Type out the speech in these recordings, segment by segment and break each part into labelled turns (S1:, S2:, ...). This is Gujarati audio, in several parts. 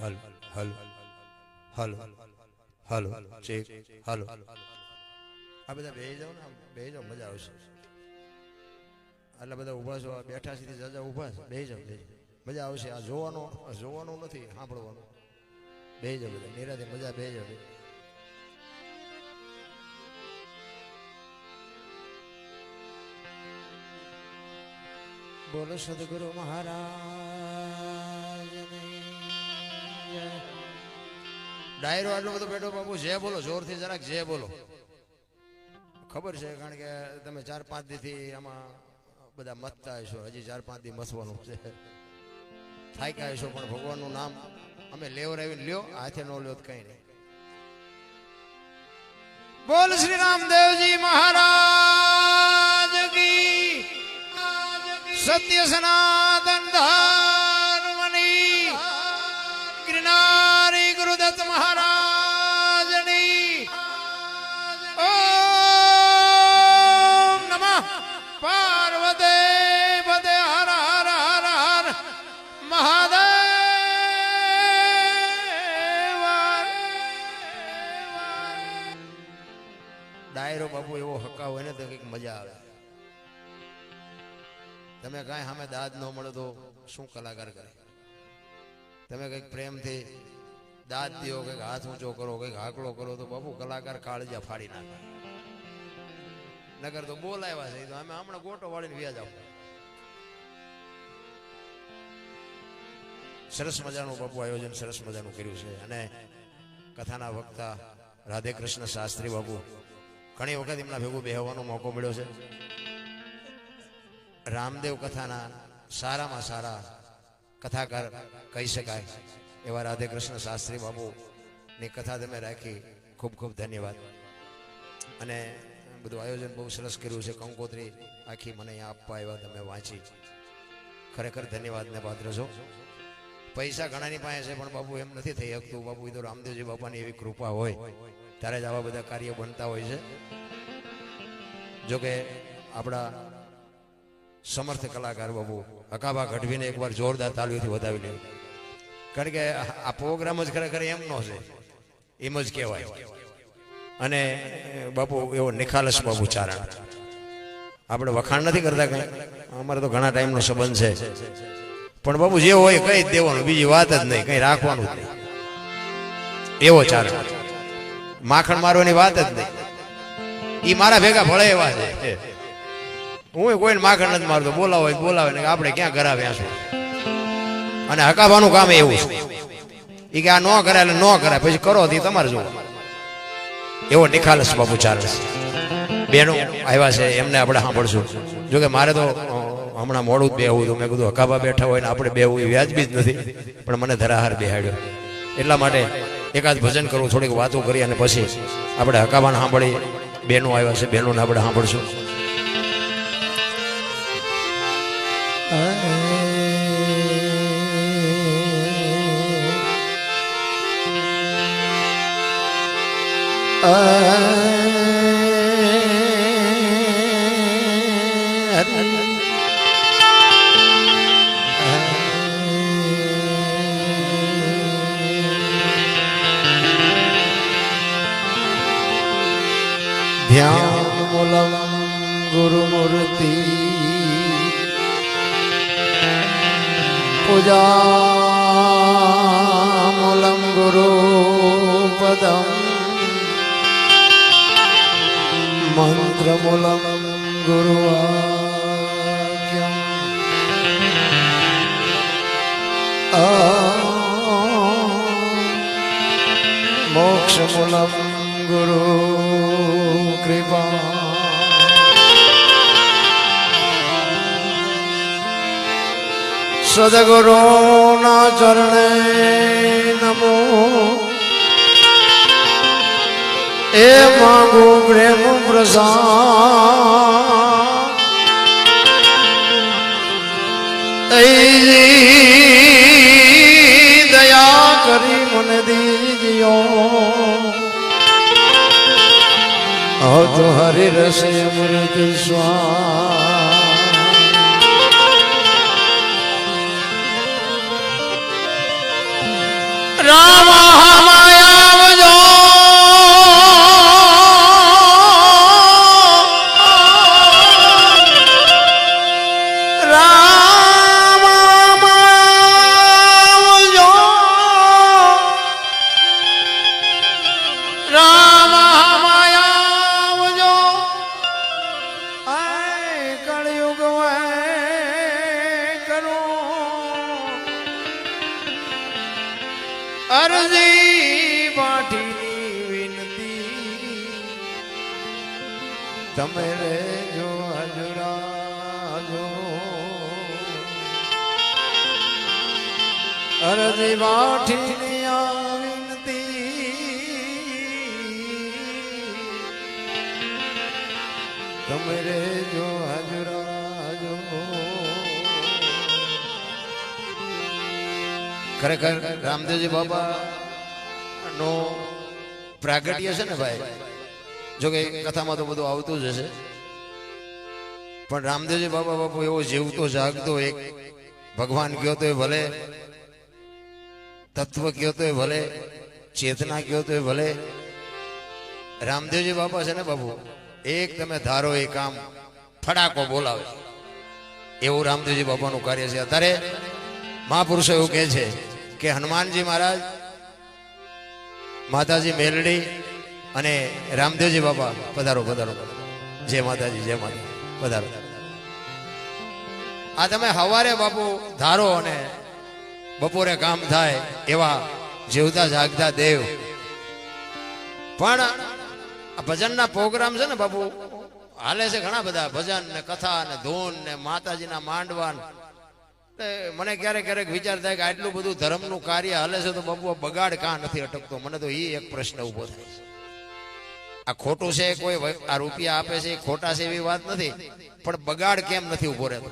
S1: હલ હલ હલ હલ ચેક હલ આ બધા બેહી જાવ ને બેહી જાવ મજા આવશે આટલા બધા ઊભા છો બેઠા સીધી જાજા ઊભા છે બેહી જાવ મજા આવશે આ જોવાનું નથી સાંભળવાનું બેહી જાવ બધા નિરાતે મજા બેહી જાવ બોલો સદગુરુ મહારાજ ડાયરો આટલો બધો બેઠો બાપુ જે બોલો જોરથી જરાક જે બોલો ખબર છે કારણ કે તમે 4-5 દીથી આમાં બધા મતતા હશો હજી 4-5 દી મસવાનું છે થાક્યા હશો પણ ભગવાનનું નામ અમે લેવરાવીને લ્યો હાથે નો લ્યો કઈ નહીં બોલ શ્રી રામદેવજી મહારાજ કી સત્ય સનાતન ધર્મની ગિરનારી ગુરુદત્ત મહારાજની ઓમ નમઃ પાર્વતી પદે હર હર હર હર મહાદેવ ડાયરો બાપુ એવો હકાવ હોય ને તો કંઈક મજા આવે તમે કાંઈ સામે દાદ ન મળે તો શું કલાકાર કરે તમે કંઈક પ્રેમથી દાદ દો કંઈક હાથ ઊંચો કરો કંઈક હાકલો કરો તો બાપુ કલાકાર કાળજા ફાડી નાખે નગર તો બોલાવ્યા છે તો અમે હમણાં ગોટો વાળીને વ્યાજ આવો સરસ મજાનું બાપુ આયોજન સરસ મજાનું કર્યું છે અને કથાના વક્તા રાધે કૃષ્ણ શાસ્ત્રી બાપુ ઘણી વખત એમના ભેગું બેહવાનો મોકો મળ્યો છે રામદેવ કથાના સારામાં સારા કથાકાર કહી શકાય એવા રાધે કૃષ્ણ શાસ્ત્રી બાબુની કથા તમે રાખી ખૂબ ખૂબ ધન્યવાદ અને બધું આયોજન બહુ સરસ કર્યું છે કંકોત્રી આખી મને અહીંયા આપવા આવ્યા તમે વાંચી ખરેખર ધન્યવાદને પાત્ર છો પૈસા ઘણાની પાસે છે પણ બાપુ એમ નથી થઈ શકતું બાપુ એ તો રામદેવજી બાપાની એવી કૃપા હોય ત્યારે જ આવા બધા કાર્યો બનતા હોય છે જોકે આપણા સમર્થ કલાકાર બાબુ હકાબા ગઢવીને એકવાર જોરદાર તાલીઓથી વધાવી લે કારણ કે આ પ્રોગ્રામ જ ખરેખર એમનો છે એમ જ કહેવાય અને બાપુ એવો નિખાલસ બાપુ ચારણ આપણે વખાણ નથી કરતા કઈ અમારે તો ઘણા ટાઈમનો સંબંધ છે પણ બાપુ જે હોય કઈ જ દેવાનું બીજી વાત જ નહીં કઈ રાખવાનું જ નહીં એવો ચારણ માખણ મારવાની વાત જ નહીં એ મારા ભેગા ભળે એવા છે હું કોઈને માખણ નથી મારતો બોલાવો બોલાવે ને આપણે ક્યાં કરાવ્યા છું અને હકાવાનું કામ એવું છે એ કે આ ન કરાય એટલે ન કરાય પછી કરો તે તમારે જુઓ એવો નિખાલસ બાપુ ચાલે બેનો આવ્યા છે એમને આપણે સાંભળશું જોકે મારે તો હમણાં મોડું જ બેહવું હતું મેં કીધું હકાબા બેઠા હોય ને આપણે બેહવું એ વ્યાજબી જ નથી પણ મને ધરાહાર બેહાડ્યો એટલા માટે એકાદ ભજન કરવું થોડીક વાતો કરી અને પછી આપણે હકાબાને સાંભળી બહેનો આવ્યા છે બહેનોને આપણે સાંભળશું ધ્યાન મૂલમ ગુરુમૂર્તિ પૂજામૂલમ ગુરુપદમ મંત્રમૂલમ ગુરુવાક્યમ મોક્ષમૂલમ ગુરુ કૃપા સદગુરુના ચરણે નમો એ માંગુ પ્રેમ પ્રસાદ દયા કરી મને દીજો તો હરિ રસે અમૃત સ્વાદ અરજી પાઠીની વિનતી તમે રેજો હજરાજો અરજી પાઠીની આ વિનતી તમે રેજો હજરાજો ખરેખર રામદેવજી બાબા નો પ્રાગટ્ય છે ને ભાઈ, જોકે કથામાં તો બધું આવતું જ હશે, પણ રામદેવજી બાબા બાપુ એવો જીવતો જાગતો એક ભગવાન કયો તો ભલે, તત્વ કયો તો ભલે, ચેતના કયો તો ભલે, રામદેવજી બાબા છે ને બાપુ એક તમે ધારો એ કામ ફડાકો બોલાવે એવું રામદેવજી બાબાનું કાર્ય છે. અત્યારે મહાપુરુષો એવું કહે છે કે હનુમાનજી મહારાજ, માતાજી મેલડી અને રામદેવજી બાબા પધારો પધારો, જય માતાજી જય માતા, પધારો. આ તમે હવારે બાપુ ધારો અને બપોરે કામ થાય એવા જીવતા જાગતા દેવ. પણ આ ભજનના પ્રોગ્રામ છે ને બાપુ હાલે છે ઘણા બધા, ભજન ને કથા ને ધૂન ને માતાજીના માંડવા. મને ક્યારેક ક્યારેક વિચાર થાય કે આટલું બધું ધર્મનું કાર્ય હાલે છે તો બાપુ બગાડ કાં નથી અટકતો? મને તો એ એક પ્રશ્ન ઉભો થાય. આ ખોટું છે, કોઈ આ રૂપિયા આપે છે ખોટા છે એવી વાત નથી, પણ બગાડ કેમ નથી ઉભો રહેતો?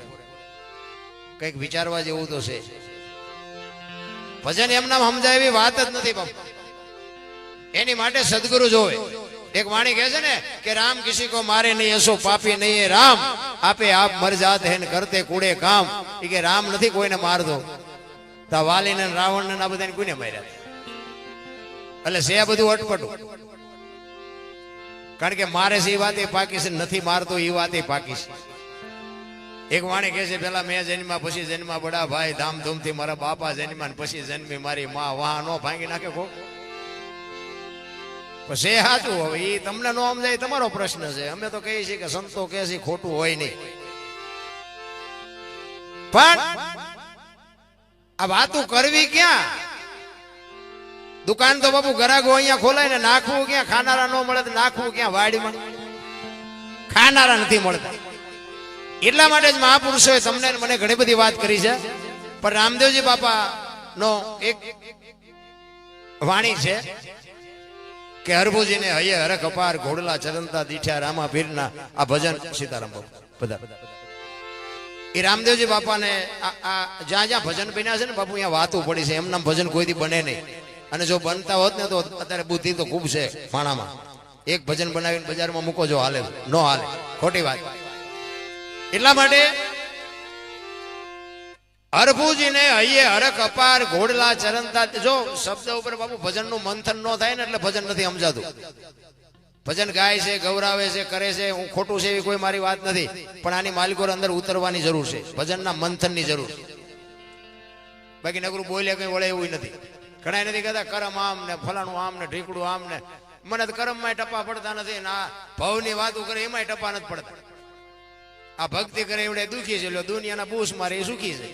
S1: કઈક વિચારવા જેવું તો છે. ભજન એમના સમજાય એવી વાત જ નથી બાપુ. એની માટે સદગુરુ જોવે. એક વાણી કહે છે ને કે રામ કિસી કો મારે નહીં એસો પાપી નહીં રામ, આપે આપ મર જાત હે કરતે કુડે કામ. એ કે રામ નથી કોઈને મારતો, તા વાલી ને રાવણ ને આ બધાને કોઈને માર્યા? એટલે છે બધું અટપટું. કારણ કે મારે છે એ વાત એ પાકી છે, નથી મારતો એ વાત એ પાકી છે. એક વાણી કહે છે પેલા મેં જન્મા પછી જન્મા બડા ભાઈ, ધામધૂમથી મારા બાપા જન્મા પછી જન્મી મારી માં, વાહ નો ભાંગી નાખે કો. પછી સાચું હવે એ તમને નો સમજાય તમારો પ્રશ્ન છે. અમે તો કહીએ છીએ કે સંતો કહે છે ખોટું હોય નહીં, પણ આ વાતું કરવી ક્યાં? દુકાન તો બાપુ ગરાગો અહીંયા ખોલાય ને નાખવું ક્યાં? ખાનારા ન મળે તો નાખવું ક્યાં? વાડીમાં ખાનારા નથી મળતા. એટલા માટે જ મહાપુરુષોએ તમને મને ઘણી બધી વાત કરી છે. પણ રામદેવજી બાપા નો એક વાણી છે કે હરભુજીને હૈયે હરખ અપાર, ઘોડલા ચરંતા દીઠ્યા રામા પીરના. આ ભજન સીતારામ બાપુ બધા એ રામદેવજી બાપાને આ જ્યાં જ્યાં ભજન બન્યા છે ને બાપુ અહીંયા વાતું પડી છે. એમના ભજન કોઈથી બને નહીં, અને જો બનતા હોત ને તો અત્યારે બુદ્ધિ તો ખૂબ છે માણામાં. એક ભજન બનાવીને બજારમાં મૂકો જો હાલે? નો હાલે, ખોટી વાત. એટલા માટે હરભુજીને હૈયે હરખ અપાર, ઘોડલા ચરંતા. જો શબ્દ ઉપર બાપુ ભજનનું મંથન ન થાય ને એટલે ભજન નથી સમજાતું. ભજન ગાય છે, ગૌરાવે છે, કરે છે, હું ખોટું છે એવી કોઈ મારી વાત નથી, પણ આની માલિકો અંદર ઉતરવાની જરૂર છે, ભજનના મંથનની જરૂર. બાકી નગરું બોલે કઈ વળે એવું નથી. ઘણા નથી કહેતા કરમ આમ ને ફલાણું આમ ને ઢીકડું આમ ને. મને તો કરમમાં ટપા પડતા નથી ને આ ભવની વાતો કરે એમાં ટપા નથી પડતા. આ ભક્તિ કરે એવડે દુખી છે, દુનિયાના બૂસ મારે એ સુખી છે.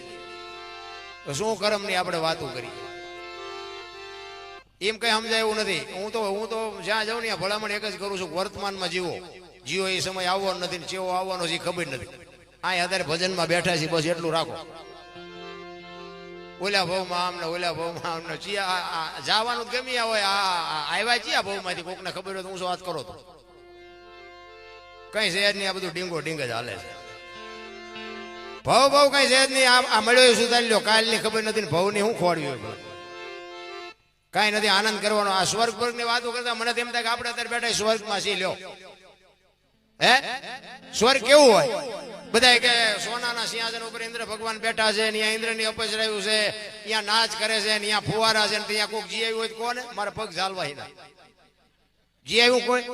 S1: તો શું કરમ ની આપણે વાતો કરી? એમ કઈ સમજાય એવું નથી. હું તો જ્યાં જાઉં ને ભલામણ એક જ કરું છું, વર્તમાનમાં જીવો એ સમય આવવાનો નથી ને ચેવો આવવાનો છે ખબર નથી. આ અત્યારે ભજનમાં બેઠા છે, બસ એટલું રાખો. ઓલા ભાવમાં આમ ને ઓલા ભાવમાં આમ ને જવાનું ગમ્યા હોય. આવ્યા છીએ આ ભાવમાંથી કોકને ખબર હોય તો હું શું વાત કરો તો કઈ સહેજ નહીં. આ બધું ડીંગો ડીંગ જ હાલે છે. ભાવ કઈ સહેજ નહીં. આ મળ્યો સુધારી લ્યો, કાલની ખબર નથી ને ભાવની હું ખોડવી હોય? કઈ નથી. આનંદ કરવાનો. આ સ્વર્ગ ની વાતો કરતા મને તેમ થાય કે આપણે અત્યારે બેઠા સ્વર્ગમાં છીએ. લ્યો હે સ્વર્ગ કેવું હોય? બધા કે સોનાના સિંહાસન ઉપર ઇન્દ્ર ભગવાન બેઠા છે, ત્યાં ઇન્દ્રની અપસરાયું છે, ત્યાં નાચ કરે છે, ત્યાં ફુવારા છે, ત્યાં કોઈક જી આવ્યું હોય તો કોને મારા પગ ઝાલવા જી આવ્યું કોઈ?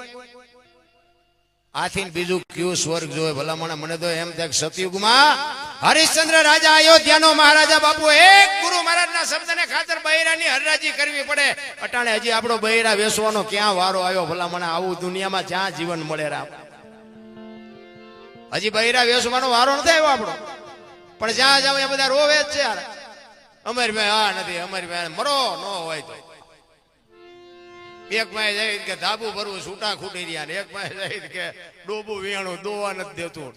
S1: આથી બીજું કયું સ્વર્ગ જોવે ભલામણ? મને તો એમ થાય સતયુગમાં હરિશ્ચંદ્ર રાજા અયોધ્યાનો મહારાજા બાપુ એક ગુરુ મહારાજના શબ્દને ખાતર બૈરાની હરરાજી કરવી પડે. અટાણે હજી આપણો બૈરા વેસવાનો ક્યાં વારો આવ્યો ભલામણ? આવું દુનિયામાં જ્યાં જીવન મળે રામ, હજી બૈરા વેસવાનો વારો નથી આવ્યો આપણો. પણ જ્યાં જાવ એ બધા રોવે જ છે યાર. અમારી ભાઈ આ નથી, અમારી ભાઈ મરો ન હોય તો એક ભાઈ જાય કે ધાબુ ભરવું છૂટા ખૂટી રહ્યા ને એક ભાઈ જાય કે ડોબું વેણું દોવા નથી દેતું,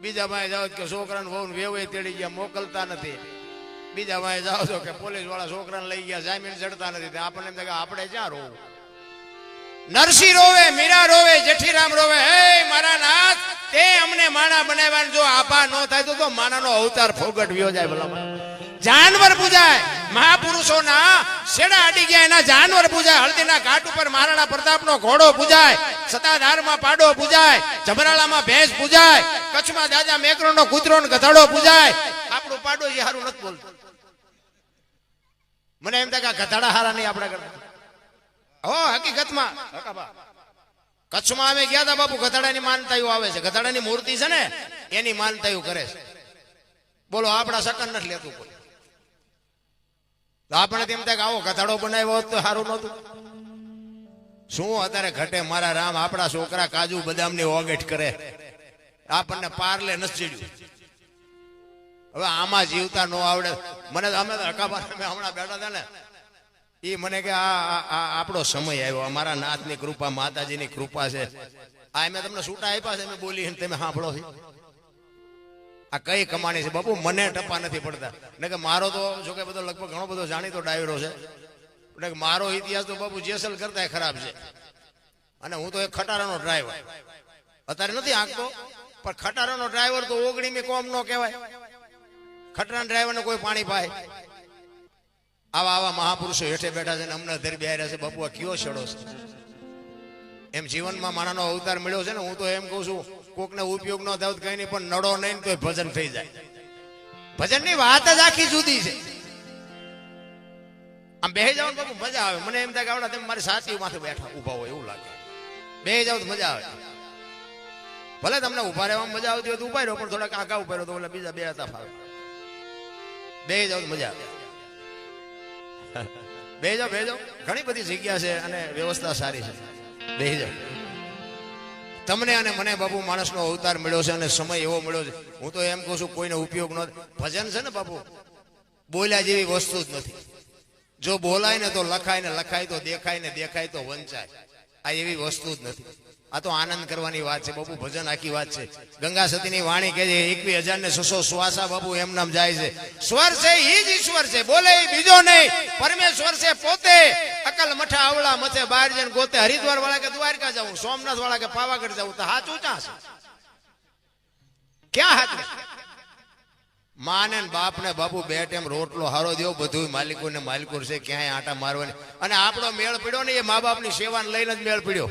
S1: બીજા ભાઈ જાવ કે છોકરાને બહુ વેવાય તેડી ગયા મોકલતા નથી, બીજા ભાઈ જાવ છો કે પોલીસ વાળા છોકરાને લઈ ગયા જામીન ચડતા નથી, આપણને એમ થાય કે આપણે ક્યાં રોવું? નરસિંહ રોવે, મીરા રોવે, જેઠીરામ રોવે, હે મારા નાથ તે અમને માણા બનાવ્યા, જો આભા ન થાય તો માણાનો અવતાર ફોગટવ્યો જાય. ભલા જાનવર પૂજાય, મહાપુરુષોના શેડા અડી ગયા એના જાનવર પૂજાય, હળદીના ઘાટ ઉપર મહારાણા પ્રતાપનો ઘોડો પૂજાય, સતાધારમાં પાડો પૂજાય, જબરાળામાં ભેંસ પૂજાય, કચ્છમાં દાદા મેકરણનો કૂતરો ને ગધાડો પૂજાય. આપણું પાડોજી હારું નથી બોલતું. મને એમ થાય કે ગધાડા હારા નહીં આપણે કરતા. હો હકીકતમાં કચ્છમાં અમે ગયા હતા બાપુ, ગધાડાની માનતાઓ આવે છે, ગધાડાની મૂર્તિ છે ને એની માનતાઓ કરે છે. બોલો આપણા સકન નથી લેતું કોઈ. આપણે તેમ થાય કે આવો ગધાડો બનાવ્યો હોત તો સારું નહોતું. શું અત્યારે ઘટે મારા રામ, આપણા છોકરા કાજુ બદામની ઓગેટ કરે, આપણને પારલે નથી ચડ્યું. હવે આમાં જીવતા ન આવડે. મને અમે હમણાં બેઠા હતા ને એ મને કે આ આપણો સમય આવ્યો, અમારા નાથની કૃપા, માતાજીની કૃપા છે. આ મેં તમને છૂટા આપ્યા છે, મેં બોલી તમે સાંભળો છો. આ કઈ કમાણી છે બાપુ? મને ટપા નથી પડતા. ને કે મારો તો જો કે બધો લગભગ ઘણો બધો જાણીતો ડાયરો છે, એટલે મારો ઇતિહાસ તો બાપુ જેસલ કરતા ખરાબ છે. અને હું તો એક ખટારાનો ડ્રાઈવર, અત્યારે નથી આંકતો પણ ખટારાનો ડ્રાઈવર તો 19મી કોમ નો કહેવાય. ખટારાના ડ્રાઈવરને કોઈ પાણી પાય? આવા આવા મહાપુરુષો હેઠે બેઠા છે ને અમને ધરી બેહાર્યા છે. બાપુ આ કયો છેડો છે? એમ જીવનમાં માણાનો અવતાર મળ્યો છે ને, હું તો એમ કહું છું કોકને ઉપયોગ ન થાય કઈ નહીં, પણ નડો નહીં તો ભજન થઈ જાય. ભજનની વાત જ આખી જુદી છે. આમ બેહી જાવ બાપુ મજા આવે. મને એમ થાય કે આવડા તમે મારી સાચી માથે બેઠા ઉભા હોય એવું લાગે. બેહી જાવ તો મજા આવે. ભલે તમને ઉભા રહેવામાં મજા આવતી હોય તો ઉભા રહ્યો, પણ થોડાક આગા ઉભા રહ્યો તો ઓલા બીજા બે હતા ફાવે. બેહી જાવ તો મજા આવે. બેહી જાવ, બેહી જાવ. ઘણી બધી જગ્યા છે અને વ્યવસ્થા સારી છે. બેહી જાવ. તમને અને મને બાપુ માણસનો અવતાર મળ્યો છે અને સમય એવો મળ્યો છે. હું તો એમ કહું છું કોઈને ઉપયોગ ન. ભજન છે ને બાપુ બોલ્યા જેવી વસ્તુ જ નથી. જો બોલાય ને તો લખાય, ને લખાય તો દેખાય, ને દેખાય તો વંચાય. આ એવી વસ્તુ જ નથી. આ તો આનંદ કરવાની વાત છે બાપુ. ભજન આખી વાત છે. ગંગા સતીની વાણી કહે છે 21,600 શ્વાસા બાપુ એમ નામ જાય છે. સ્વર છે એ જ ઈશ્વર છે, બોલે બીજો નહીં. પરમેશ્વર છે પોતે. અકલ મઠા આવડા મથે બહાર જઈને ગોતે. હરિદ્વાર વાળા કે દ્વારકા જવું, સોમનાથ વાળા કે પાવાગઢ જવું, તો હાચું ક્યાં છે? ક્યાં હાચું? માને બાપ ને બાપુ બે ટાઈમ રોટલો હારો દેવો, બધું માલિકો ને માલિકો છે. ક્યાંય આટા મારવાની. અને આપણો મેળ પડ્યો ને એ મા બાપ ની સેવાને લઈને જ મેળ પડ્યો.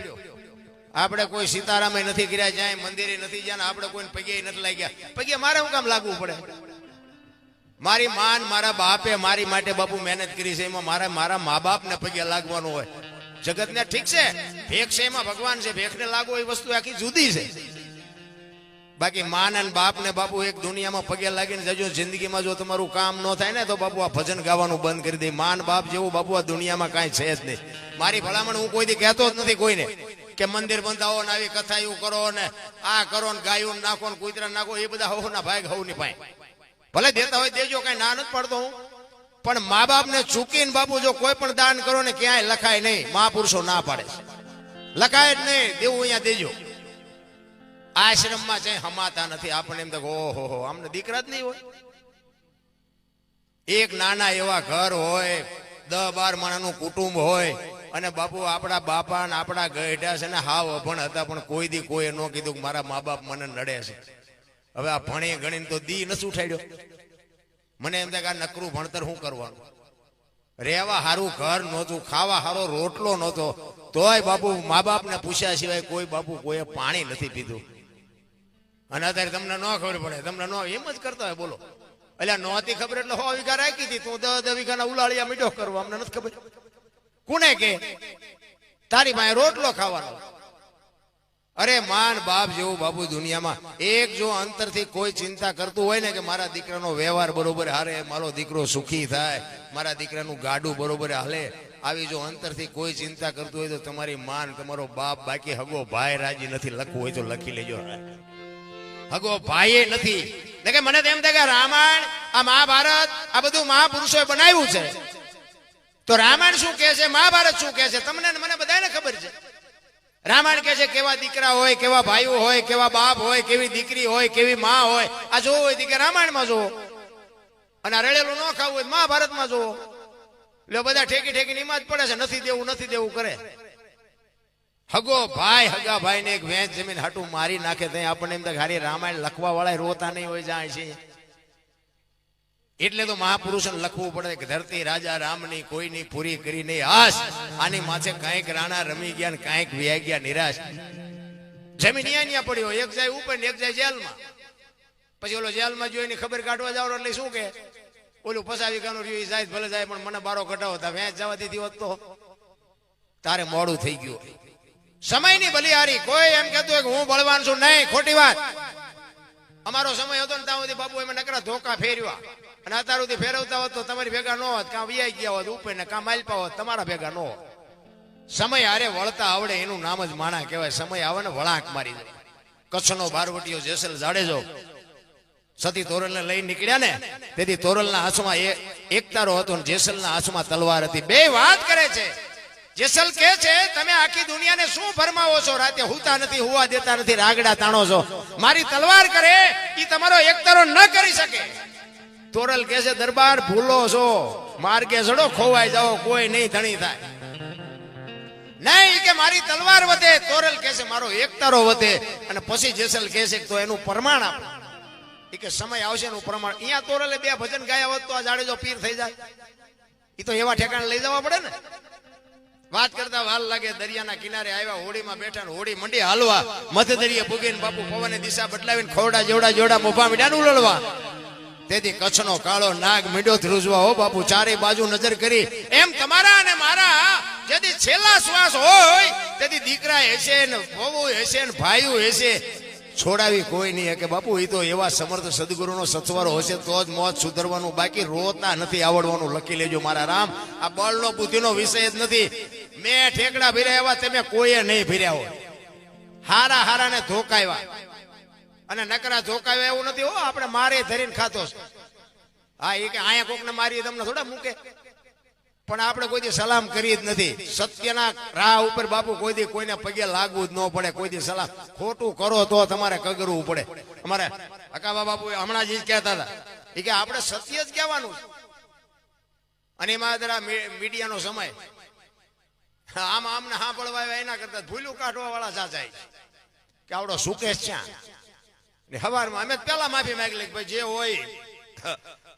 S1: આપણે કોઈ સીતારામે નથી કર્યા, જ્યાં મંદિરે નથી જ્યાં, આપણે કોઈને પગે નથી લાગ્યા. પગે મારે શું કામ લાગવું પડે? મારી માન મારા બાપે મારી માટે બાપુ મહેનત કરી છે, એમાં મારા મા બાપ ને પગે લાગવાનું હોય. જગત ને ઠીક છે ભેખ છે, એમાં ભગવાન છે, ભેખ ને લાગવો એ વસ્તુ આખી જુદી છે. બાકી માન અને બાપ ને બાપુ એક દુનિયામાં પગે લાગીને જજો. જિંદગીમાં જો તમારું કામ ન થાય ને તો બાપુ આ ભજન ગાવાનું બંધ કરી દે. માન બાપ જેવું બાપુ આ દુનિયામાં કાંઈ છે જ નહીં. મારી ભલામણ હું કોઈ દી કહેતો જ નથી કોઈને કે મંદિર બંધાવો ને આવી કથા એવું કરો ને આ કરો ને ગાયું નાખો ને કૂતરા નાખો. એ બધા હવ ના ભાગ હવ ની ભાઈ ભલે દેતા હોય દેજો, કઈ ના નથી પડતો હું. પણ મા બાપ ને ચૂકીને બાપુ જો કોઈ પણ દાન કરો ને ક્યાંય લખાય નહીં. મહાપુરુષો ના પાડે, લખાય જ નહીં. દેવું અહીંયા દેજો. આશ્રમમાં છે હમાતા નથી. આપણને એમ તો ઓહો આમને દીકરા જ નહીં હોય. એક નાના એવા ઘર હોય, 10-12 માણસનું કુટુંબ હોય, અને બાપુ આપણા બાપા ને આપણા ગઢા છે ને હાવ અભણ હતા, પણ કોઈ દી કોઈ ન કીધું કે મારા મા બાપ મને નડે છે. હવે આ ભણી ગણીને તો દી નથી ઉઠાડ્યો. મને એમ થાય કે આ નકરું ભણતર શું કરવાનું? રહેવા હારું ઘર નહોતું, ખાવા હારો રોટલો નહોતો, તોય બાપુ મા બાપ ને પૂછ્યા સિવાય કોઈ બાપુ કોઈએ પાણી નથી પીધું. અને અત્યારે તમને ન ખબર પડે, તમને ન એમ જ કરતા હોય. બોલો એટલે નહોતી ખબર એટલે 100 વીઘા રાખી હતી, તું 10 વીઘાના ઉલાળિયા મીઠો કરવા. અમને નથી ખબર. કોને કે તારી પાસે રોટલો ખાવાનો? અરે માન બાપ જેવું બાપુ દુનિયામાં એક જો અંતરથી કોઈ ચિંતા કરતું હોય ને કે મારા દીકરાનો વ્યવહાર બરોબર હારે, મારો દીકરો સુખી થાય, મારા દીકરાનું ગાડું બરોબર હાલે, આવી જો અંતરથી કોઈ ચિંતા કરતું હોય તો તમારી માન તમારો બાપ, બાકી હગો ભાઈ રાજી નથી. લખવું હોય તો લખી લેજો. હગો ભાઈ નથી. કે મને તો એમ થાય કે રામાયણ આ મહાભારત આ બધું મહાપુરુષોએ બનાવ્યું છે, તો રામાયણ શું કહે છે, મહાભારત શું કહે છે, તમને મને બધાને ખબર છે. રામાયણ કહે છે કેવા દીકરા હોય, કેવા ભાઈઓ હોય, કેવા બાપ હોય, કેવી દીકરી હોય, કેવી માં હોય. આ જોવું હોય કે રામાયણમાં જોવો, અને રડેલું ન ખાવું હોય મહાભારતમાં જોવો. એટલે બધા ઠેકી ઠેકી નિમાજ પડે છે, નથી દેવું કરે. હગો ભાઈ હગા ભાઈ ને એક વેચ જમીન હાટું મારી નાખે તો આપણને એમ થાય હારી રામાયણ લખવા વાળા રોતા નહીં હોય જાય છે. એટલે તો મહાપુરુષોને લખવું પડે કે ધરતી રાજા રામની કોઈની પૂરી કરી નહીં આશ, આની માથે કાંઈક રાણા રમી ગયા ને કાંઈક વ્યાઈ ગયા નિરાશ. જમીન અહીંયા પડ્યો, એક જાય ઉપર ને એક જાય જેલમાં. પછી ઓલો જેલમાં જોઈને ખબર કાઢવા જાવ એટલે શું કે ઓલું ફસાવી કાનું રહ્યું જાય ભલે જાય પણ મને બારો કઢાવો તા વેચ જવા દીધી હોત તો તારે મોડું થઈ ગયું. સમયની બલિહારી. કોઈ એમ કહેતું હોય કે હું બળવાન છું, નહીં, ખોટી વાત. અમારો સમય હતો ને ત્યાં સુધી બાપુ એમાં નકરા ધોકા ફેરવ્યા, અને અત્યાર સુધી ફેરવતા હોત તો તમારી ભેગા ન હોત, કાં વ્યાઈ ગયા હોત ઉપર ને કાં માલપા હોત, તમારા ભેગા ન હોત. સમય હારે વળતા આવડે એનું નામ જ માણા કહેવાય. સમય આવે ને વળાંક મારી દે. કચ્છનો બારવટીયો જેસલ જાડેજો સતી તોરલને લઈ નીકળ્યા ને, તેથી તોરલના હાથમાં એક તારો હતો ને જેસલના હાથમાં તલવાર હતી. બે વાત કરે છે. જેસલ કે છે તમે આખી દુનિયાને શું ફરમાવો છો, રાતે હુતા નથી, હુવા દેતા નથી, રાગડા તાણો છો. મારી તલવાર કરે એ તમારો એક તારો ન કરી શકે. તોરલ કે છે દરબાર ભૂલો છો, માર્ગે ચડો ખોવાઈ જાઓ, કોઈ નહીં ધણી થાય. નહીં કે મારી તલવાર વધે. તોરલ કે છે મારો એક તારો વધે. અને પછી જેસલ કે છે તો એનું પ્રમાણ આપો. એ કે સમય આવશે એનું પ્રમાણ. અહીંયા તોરલે બે ભજન ગાયા હોત તો આ જાડેજો પીર થઈ જાય. એ તો એવા ઠેકાણે લઈ જવા પડે ને. વાત કરતા વાલ લાગે. દરિયાના કિનારે આવ્યા, હોડીમાં બેઠા ને હોડી મંડી હાલવા. મધ્ય દરિયે ભૂગીને બાપુ પવને દિશા બદલાવીને ખોડા જેવડા જોડા મોભા મીડા ઉલળવા. તેથી કચ્છનો કાળો નાગ મીડો ધ્રુજવા. હો બાપુ ચારે બાજુ નજર કરી. એમ તમારા અને મારા જેથી છેલ્લા શ્વાસ હોય તેથી દીકરા હશે ને વહુ હશે ને ભાઈઓ હશે, છોડાવી કોઈ નહીં કે બાપુ. એ તો એવા સમર્થ સદગુરુનો સથવારો હશે તો જ મોત સુધરવાનું, બાકી રોતા નથી આવડવાનું. લખી લેજો મારા રામ. આ બળનો બુદ્ધિનો વિષય જ નથી. મેં ઠેકડા ભર્યા એવા તમે કોઈએ નહીં ભર્યા હોય. હારા હારાને ધોકાવ્યા અને નકરા ધોકાવ્યા એવું નથી. હો આપણે મારે ધરીને ખાતો છે. હા એ કે અહીંયા કોકને મારી તમને થોડા મૂકે, પણ આપણે કોઈ દી સલામ કરી જ નથી. સત્યના રાહ ઉપર બાપુ કોઈ દી કોઈને પગે લાગવું જ ન પડે. કોઈ દી સલામ ખોટું કરો તો તમારે કગરવું પડે. અમારે અકાબા બાપુ હમણાં જ કહેતા હતા એ કે આપણે સત્ય જ કહેવાનું. અને એમાં જરા મીડિયાનો સમય આમાં આમને હા પડવા એના કરતા ભૂલું કાઢવા વાળા સાચાઈ કે આવડો સુકેશ છે. હવારમાં અમે પેલા માફી માંગી લઈ ભાઈ જે હોય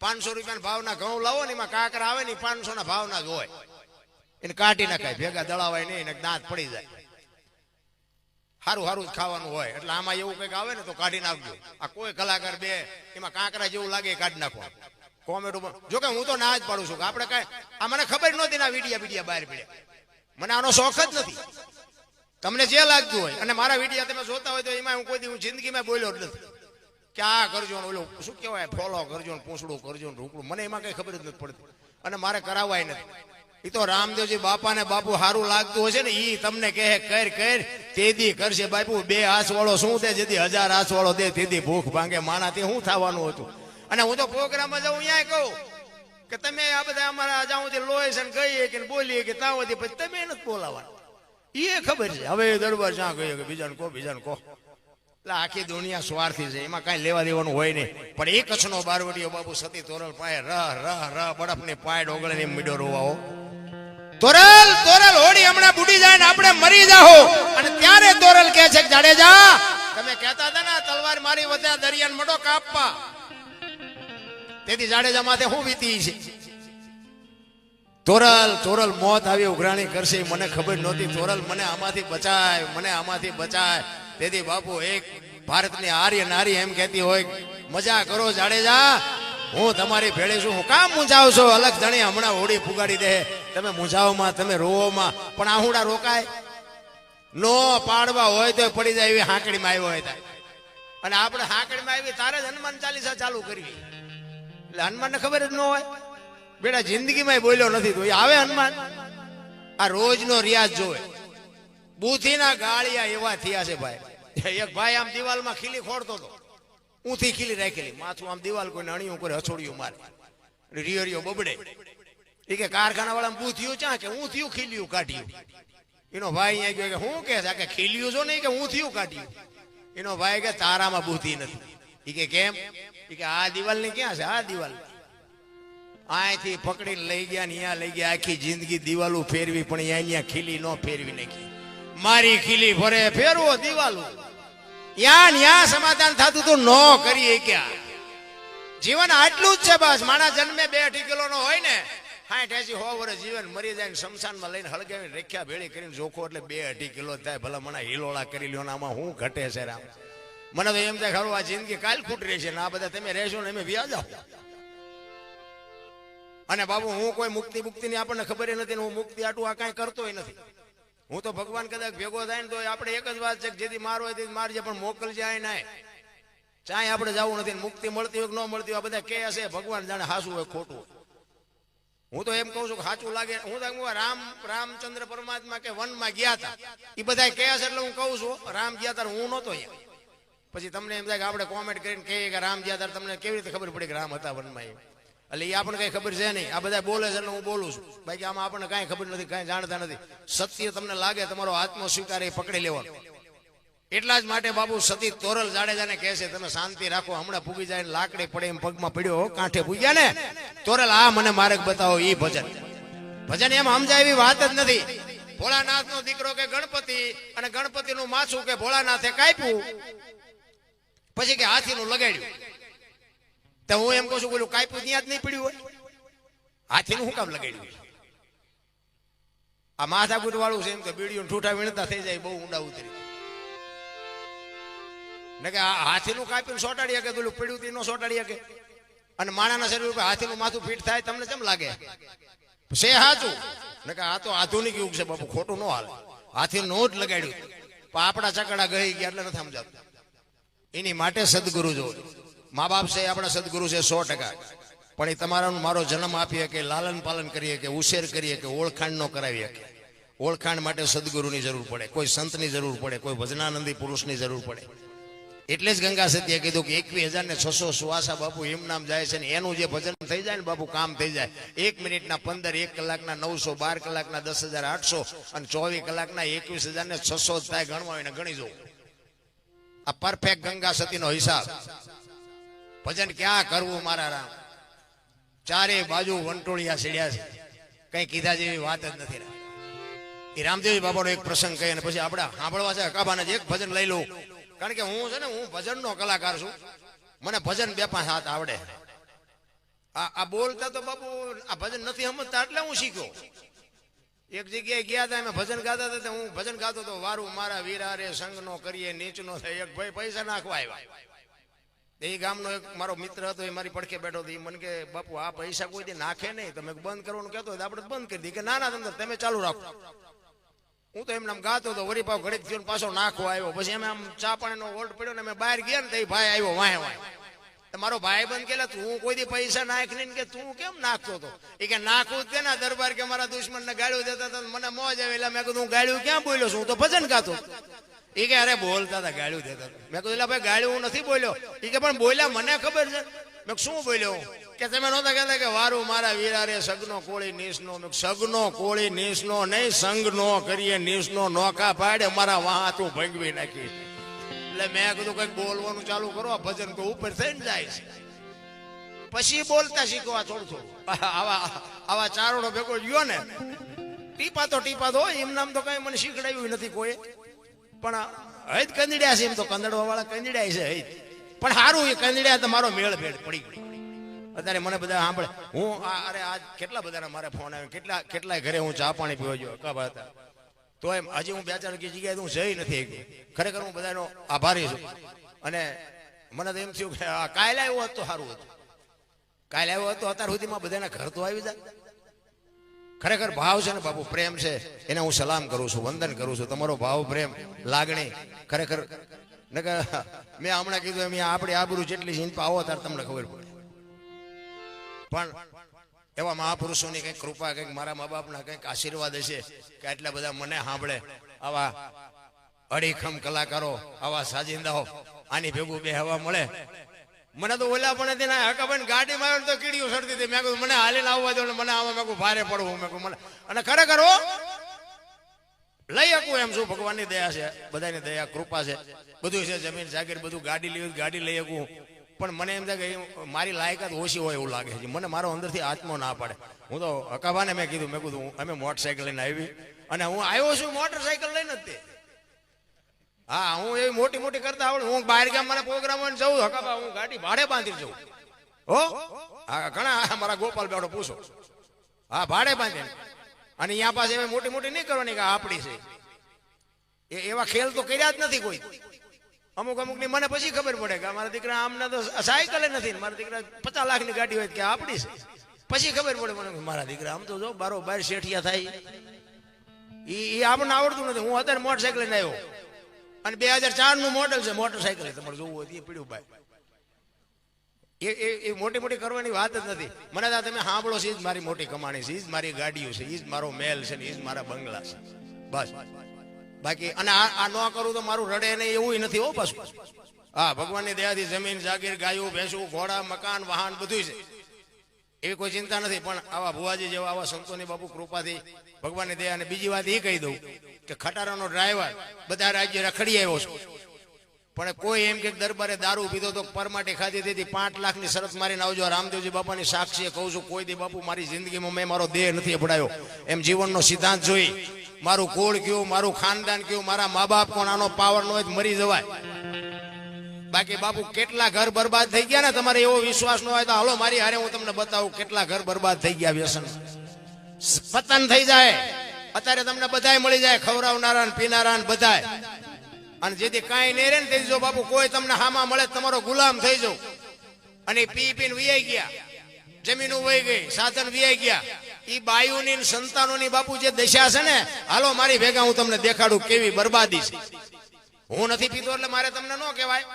S1: 500 રૂપિયાના ભાવના ઘઉં લાવો ને એમાં કાકરા આવે ને 500 ના ભાવના જ હોય. એને કાઢી નાખાય, ભેગા દળાવાય નહીં ને દાંત પડી જાય. સારું સારું જ ખાવાનું હોય એટલે આમાં એવું કંઈક આવે ને તો કાઢી નાખજો. આ કોઈ કલાકાર બે એમાં કાંકરા જેવું લાગે કાઢી નાખો. કોમેડી જોકે હું તો ના જ પાડું છું કે આપણે કઈ આ મને ખબર નહોતી ને વિડીયા બહાર પડ્યા. મને આનો શોખ જ નથી. તમને જે લાગતું હોય અને મારા વિડીયા તમે જોતા હોય તો એમાં હું કોઈ હું જિંદગીમાં બોલ્યો જ નથી કે આ કરજો ને ઓલું શું કહેવાય ફોલો કરજો ને પૂછડું કરજો ને રૂકડું. મને એમાં કઈ ખબર જ નથી પડતી અને મારે કરાવવાય નથી. એ તો રામદેવજી બાપા ને બાપુ સારું લાગતું હશે ને એ તમને કહે કર તેદી કરશે. બાપુ 2 હાથ વાળો શું દે, જેથી 1000 હાથ વાળો દે તેદી ભૂખ ભાંગે. માણાથી શું થવાનું હતું. અને હું તો પ્રોગ્રામમાં જાઉં અહીંયા કહું કે તમે આ બધા અમારા જાઉં લોહી છે ને કહીએ કે બોલીએ કે ત્યાં પછી તમે નથી બોલાવવાનું. એ ખબર છે હવે દરબાર જ્યાં કહીએ કે બીજાને કહો. એટલે આખી દુનિયા સ્વાર્થી છે, એમાં કઈ લેવા દેવાનું હોય નહીં. પણ એ કચ્છનો બારવટીયો બાપુ સતી તોરલ પાય રહ બરફની પાય ડોગળે ને મીડો રોવાઓ. તોરલ હોડી હમણાં બુડી જાય ને આપણે મરી જાઓ. અને ત્યારે તોરલ કહે છે જાડેજા તમે કહેતા હતા ને તલવાર મારી વધ્યા દરિયાને મોટો કાપવા. તેથી જાડેજા માથે શું વીતી છે. તોરલ મોત આવી ઉઘરાણી કરશે મને ખબર નહોતી. તોરલ મને આમાંથી બચાય. તેથી બાપુ એક ભારતની આર્ય નારી એમ કહેતી હોય મજા કરો જાડેજા, હું તમારી ભેળે છું. હું કામ મૂંઝાવ છો અલગ જણી હમણાં હોડી ફુગાડી દે. તમે મૂંઝાવમાં તમે રોવોમાં પણ આહુડા રોકાય નો પાડવા હોય તો પડી જાય એવી હાંકડીમાં આવ્યો હોય થાય. અને આપણે હાંકડીમાં આવી તારે જ હનુમાન ચાલીસા ચાલુ કરવી. એટલે હનુમાનને ખબર જ ન હોય બેટા જિંદગીમાં બોલ્યો નથી તો આવે હનુમાન. આ રોજનો રિયાઝ જોવે. બુદ્ધિના ગાળિયા એવા થયા છે ભાઈ. એક ભાઈ આમ દિવાલમાં ખીલી ખોડતો હતો ઊંથી ખીલી રાખેલી, માથું આમ દિવાલ કોઈને અણીયું કરે, હછોડિયું મારે, રિયરિયો બબડે. એ કે કારખાના વાળા બૂથિયું ચા કે ઊંથિયું ખીલ્યું કાઢ્યું. એનો ભાઈ અહીંયા ગયો કે હું કે કે ખીલ્યું છો નહીં કે ઊંથિયું કાઢ્યું. એનો ભાઈ કે તારામાં બુદ્ધિ નથી. એ કે કેમ? એ કે આ દિવાલ ને ક્યાં છે? આ દિવાલ અહીંથી પકડીને લઈ ગયા ને અહીંયા લઈ ગયા, આખી જિંદગી દિવાલો ફેરવી પણ અહીંયા ખીલી ન ફેરવી નાખી. મારી ખીલી ફરે ફેરવો દિવાલો, યા સમાધાન થતું તું ન કરીએ ક્યાં. જીવન આટલું જ છે બસ. માણસ જન્મે 2-2 કિલો નો હોય ને 60-80-100 વર્ષ જીવન મરી જાય, શમશાનમાં લઈને હળગાવીને રેખ્યા ભેળી કરીને જોખો એટલે 2-2.5 કિલો થાય. ભલા મને હિલોળા કરી લ્યો ને આમાં હું ઘટે છે રામ. મને તો એમ થાય ખરું આ જિંદગી કાલ ખૂટ રહી છે ને આ બધા તમે રહેશો ને અમે વ્યાજ આવો. અને બાબુ હું કોઈ મુક્તિ ની આપણને ખબર નથી ને હું મુક્તિ આટું આ કાંઈ કરતોય નથી. હું તો ભગવાન કદાચ ભેગો થાય ને તો આપણે એક જ વાત છે કે જેથી મારો હોય તેથી મારજે, પણ મોકલજે આય નાય. ચાય આપણે જવું નથી. મુક્તિ મળતી હોય કે ન મળતી હોય આ બધા કે હશે, ભગવાન જાણે હાસું હોય ખોટું. હું તો એમ કહું છું કે સાચું લાગે. હું તો રામચંદ્ર પરમાત્મા કે વનમાં ગયા હતા એ બધા કે હશે એટલે હું કહું છું રામ ગયા તાર હું નહોતો અહીંયા. પછી તમને એમ થાય કે આપણે કોમેન્ટ કરીને કહીએ કે રામ ગયા તાર તમને કેવી રીતે ખબર પડી કે રામ હતા વનમાં? એટલે એ આપણને કઈ ખબર છે નહીં. આ બધા બોલે છે એટલે હું બોલું છું. બાકી આમાં આપણને કાંઈ ખબર નથી, કાંઈ જાણતા નથી. સત્ય તમને લાગે, તમારો આત્મ સ્વીકાર એ પકડી લેવાનો. એટલા જ માટે બાબુ સતી તોરલ જાડેજાને કહે છે તમે શાંતિ રાખો, હમણાં પૂગી જાય ને લાકડી પડે એમ પગમાં પડ્યો કાંઠે પૂગ્યા ને તોરલ આ મને માર્ગ બતાવો. એ ભજન એમ સમજાય એવી વાત જ નથી. ભોળાનાથ નો દીકરો કે ગણપતિ, અને ગણપતિ નું માથું કે ભોળાનાથે કાપ્યું, પછી કે હાથી નું લગાડ્યું. તો હું એમ કહું છું બોલું કાપ્યું ત્યાં જ નહીં પડ્યું હોય, હાથી નું શું કામ લગાડ્યું? આ માથાકૂટ વાળું છે એમ કે બીડીયું ઠૂઠા વીણતા થઈ જાય, બહુ ઊંડા ઉતરી ને કે હાથી નું કાપીને સોટાડી કે પેલું પડ્યું તી નો સોટાડી કે. અને માણાના શરીર ઉપર હાથી નું માથું ફીટ થાય તમને કેમ લાગે છે? સાચું ને કે આ તો આધુનિક યુગ છે બાપુ, ખોટું ન હાલે. હાથી નું જ લગાડ્યું પણ આપણા ચકડા ગઈ ગયા એટલે નથી સમજાતું. એની માટે સદગુરુ જો મા બાપ છે આપણા સદગુરુ છે 100%. પણ એ તમારા મારો જન્મ આપીએ કે લાલન પાલન કરીએ કે ઉછેર કરીએ કે ઓળખાણ ન કરાવીએ કે ઓળખાણ માટે સદગુરુની જરૂર પડે, કોઈ સંતની જરૂર પડે, કોઈ ભજનાનંદી પુરુષની જરૂર પડે. એટલે જ ગંગા સતીએ કીધું કે 21,600 સુવાસા બાપુ એમ નામ જાય છે ને એનું જે ભજન થઈ જાય ને બાપુ કામ થઈ જાય. 1 મિનિટના 15, 1 કલાકના 900, 12 કલાકના 10,800 અને 24 કલાકના 21,600 થાય. ગણવા હોય ને ગણી જવું. આ પરફેક્ટ ગંગા સતીનો હિસાબ. ભજન ક્યાં કરવું મારા રામ? ચારે બાજુ વંટોળિયા સીડ્યા છે, કઈ કીધા જેવી વાત જ નથી. એ રામદેવી બાબાનો એક પ્રસંગ કહી અને પછી આપણે સાંભળવા છે અકાબાના જ એક ભજન લઈ લઉં. કારણ કે હું છે ને હું ભજનનો કલાકાર છું, મને ભજન 2-5 હાથ આવડે. આ બોલતા તો બાપુ આ ભજન નથી સમજતા એટલે હું શીખ્યો. એક જગ્યાએ ગયા હતા અમે ભજન ગાતા હતા, હું ભજન ગાતો હતો વારું મારા વીરા રે સંગ નો કરીએ નીચનો થાય. એક ભાઈ પૈસા નાખવા આવ્યા, એ ગામનો એક મારો મિત્ર હતો, એ મારી પડખે બેઠો હતો. એ મને કે બાપુ આ પૈસા કોઈ દી નાખે નહીં, તમે બંધ કરવાનું કહેતો હોય આપણે બંધ કરી દઈએ. કે ના ના તમે ચાલુ રાખો. હું તો એમને ગાતો હતો, વરી પાવ ઘડીક થયો પાછો નાખવા આવ્યો. પછી અમે આમ ચા પાણીનો ઓલ્ટ પડ્યો ને અમે બહાર ગયા ને તો એ ભાઈ આવ્યો વાહે વાહે. મારો ભાઈ બંધ કેલા તું કોઈ દી પૈસા નાખ ને કે તું કેમ નાખતો હતો? એ કે નાખવું જ ને દરબાર કે મારા દુશ્મન ને ગાળ્યું દેતા હતા, મને મોજ આવે. એટલે મેં કીધું હું ગાળ્યું ક્યાં બોલ્યો છું? હું તો ભજન ગાતો. એ કે અરે બોલતા હતા ગાળ્યું દેતા. મેં કીધું ભાઈ ગાળ્યું હું નથી બોલ્યો. એ કે પણ બોલ્યા મને ખબર છે. મેં શું બોલ્યો? કે તમે નહોતા કહેતા કે વારું મારા વીરા રે સગનો કોળી નીસનો? સગનો કોળી નીસનો નહીં, સંગનો કરીએ નીસનો નોકા પાડે મારા વાહ તું ભંગવી નાખી. એટલે મેં કીધું કઈક બોલવાનું ચાલુ કરો, ભજન કોઈ ઉપર થઈને જાય છે. પછી બોલતા શીખવા થોડું થોડું. આવા ચારોડો ભેગો ગયો ને ટીપા તો હોય એમ નામ તો કઈ મને શીખડાવ્યું નથી કોઈ. પણ હૈદ કંદડ્યા છે, એમ તો કંદડવા વાળા કંદડ્યા છે હૈદ. પણ સારું એ કંદડ્યા તો મારો મેળ ભેડ પડી ગઈ. અત્યારે મને બધા સાંભળે હું અરે આજ કેટલા બધાના મારે ફોન આવ્યો, કેટલાય ઘરે હું ચા પાણી પીવા ગયો કબા હતા. તો એમ હજી હું 2-4 જગ્યાએ હું જઈ નથી. ખરેખર હું બધાનો આભારી છું. અને મને તો એમ થયું કે કાલે આવ્યો હતો સારું હતું. કાલે આવ્યો હતો અત્યાર સુધીમાં બધાના ઘર તો આવી જાય. ખરેખર ભાવ છે ને બાપુ, પ્રેમ છે, એને હું સલામ કરું છું, વંદન કરું છું. તમારો ભાવ પ્રેમ લાગણી ખરેખર નકર મેં હમણાં કીધું એમ આપણી આબરૂ જેટલી છે આવો ત્યારે તમને ખબર પડે. પણ એવા મહાપુરુષોની કંઈક કૃપા, કંઈક મારા મા બાપના કંઈક આશીર્વાદ હશે કે આટલા બધા મને સાંભળે. આવા અડીખમ કલાકારો, આવા સાજિંદાઓ આની ભેગું બે હવા મળે મને તો ઓલા પણ હતી ને હકાભાઈ ગાડીમાં આવ્યો તો કીડીઓ સડતી હતી. મેં કીધું મને હાલીને આવવા દો, મને આમાં મેં ભારે પડવું. મેં મને અને ખરેખર હો લઈ શકું એમ શું, ભગવાનની દયા છે, બધાની દયા કૃપા છે, બધું છે, જમીન જાગીર બધું, ગાડી લેવી ગાડી લઈ શકું. પણ મને એમ થાય કે મારી લાયકાત ઓછી હોય એવું લાગે છે. મને મારો અંદરથી આત્મો ના પાડે. હું તો હકાભાને મેં કીધું અમે મોટરસાઇકલ લઈને આવી અને હું આવ્યો છું મોટરસાઇકલ લઈને જ તે. હા, હું એવી મોટી મોટી કરતા આવડે. હું બહાર ગામ મને પ્રોગ્રામ જઉં હકાભા, હું ગાડી ભાડે બાંધી જઉં. હો હા, ઘણા મારા ગોપાલ બેડો પૂછો. હા, ભાડે બાંધે. અને અહીંયા પાસે એવી મોટી મોટી નહીં કરવાની કે આપણી છે. એવા ખેલ તો કર્યા જ નથી કોઈ. અમુક ની મને પછી ખબર પડે કે મારા દીકરા આમને તો સાયકલ નથી, મારા દીકરા 50 લાખની ગાડી હોય કે આપણી છે. પછી ખબર પડે મને મારા દીકરા આમ તો જો બારોબાર શેઠિયા થાય. એ આપણને આવડતું નથી. હું અત્યારે મોટરસાઇકલ લઈને આવ્યો અને 2004 નું મોડલ છે મોટરસાઇકલ. તમારે જોવું હોય એ પીડ્યું ભાઈ. એ મોટી મોટી કરવાની વાત જ નથી. મને તમે સાંભળો છે, જ મારી મોટી કમાણી છે, જ મારી ગાડીઓ છે, જ મારો મેલ છે, ને જ મારા બંગલા છે, બસ. બાકી અને આ ન કરું તો મારું રડે નહીં એવું નથી હો પાછું. હા, ભગવાનની દયાથી જમીન જાગીર, ગાયો ભેંસું, ઘોડા, મકાન, વાહન બધું છે, એવી કોઈ ચિંતા નથી. પણ આવા ભુવાજી જેવા આવા સંતોની બાપુ કૃપાથી ભગવાનની દયા. અને બીજી વાત એ કહી દઉં કે ખટારાનો ડ્રાઈવર બધા રાજ્ય રખડી આવ્યો છું, પણ કોઈ એમ કે દરબારે દારૂ પીધો તો પરમાટી ખાધી હતી 5 લાખની શરત મારીને આવજો. રામદેવજી બાપાની સાક્ષીએ કહું છું, કોઈ દી બાપુ મારી જિંદગીમાં મેં મારો દેહ નથી અપડાયો. એમ જીવનનો સિદ્ધાંત જોઈ મારું કુળ કયું, મારું ખાનદાન કયું, મારા મા બાપ કોણ, આનો પાવર નો હોય મરી જવાય. બાકી બાપુ કેટલા ઘર બરબાદ થઈ ગયા ને, તમારે એવો વિશ્વાસ ન હોય તો હાલો મારી હારે હું તમને બતાવું કેટલા ઘર બરબાદ થઈ ગયા. વ્યસન પતન થઈ જાય. અત્યારે તમને બધાય મળી જાય, ખવડાવનારા ને પીનારા ને બધાય. અને જેથી કાંઈ નહીં રહે ને તેથી જો બાપુ કોઈ તમને હામાં મળે તમારો ગુલામ થઈ જાવ. અને પી પીને વિયાઈ ગયા, જમીનો વહી ગઈ, સાધન વિયાઈ ગયા. ઈ બાયુની સંતાનોની બાપુ જે દશા છે ને, હાલો મારી ભેગા હું તમને દેખાડું કેવી બરબાદી છે. હું નથી પીતો એટલે મારે તમને ન કહેવાય.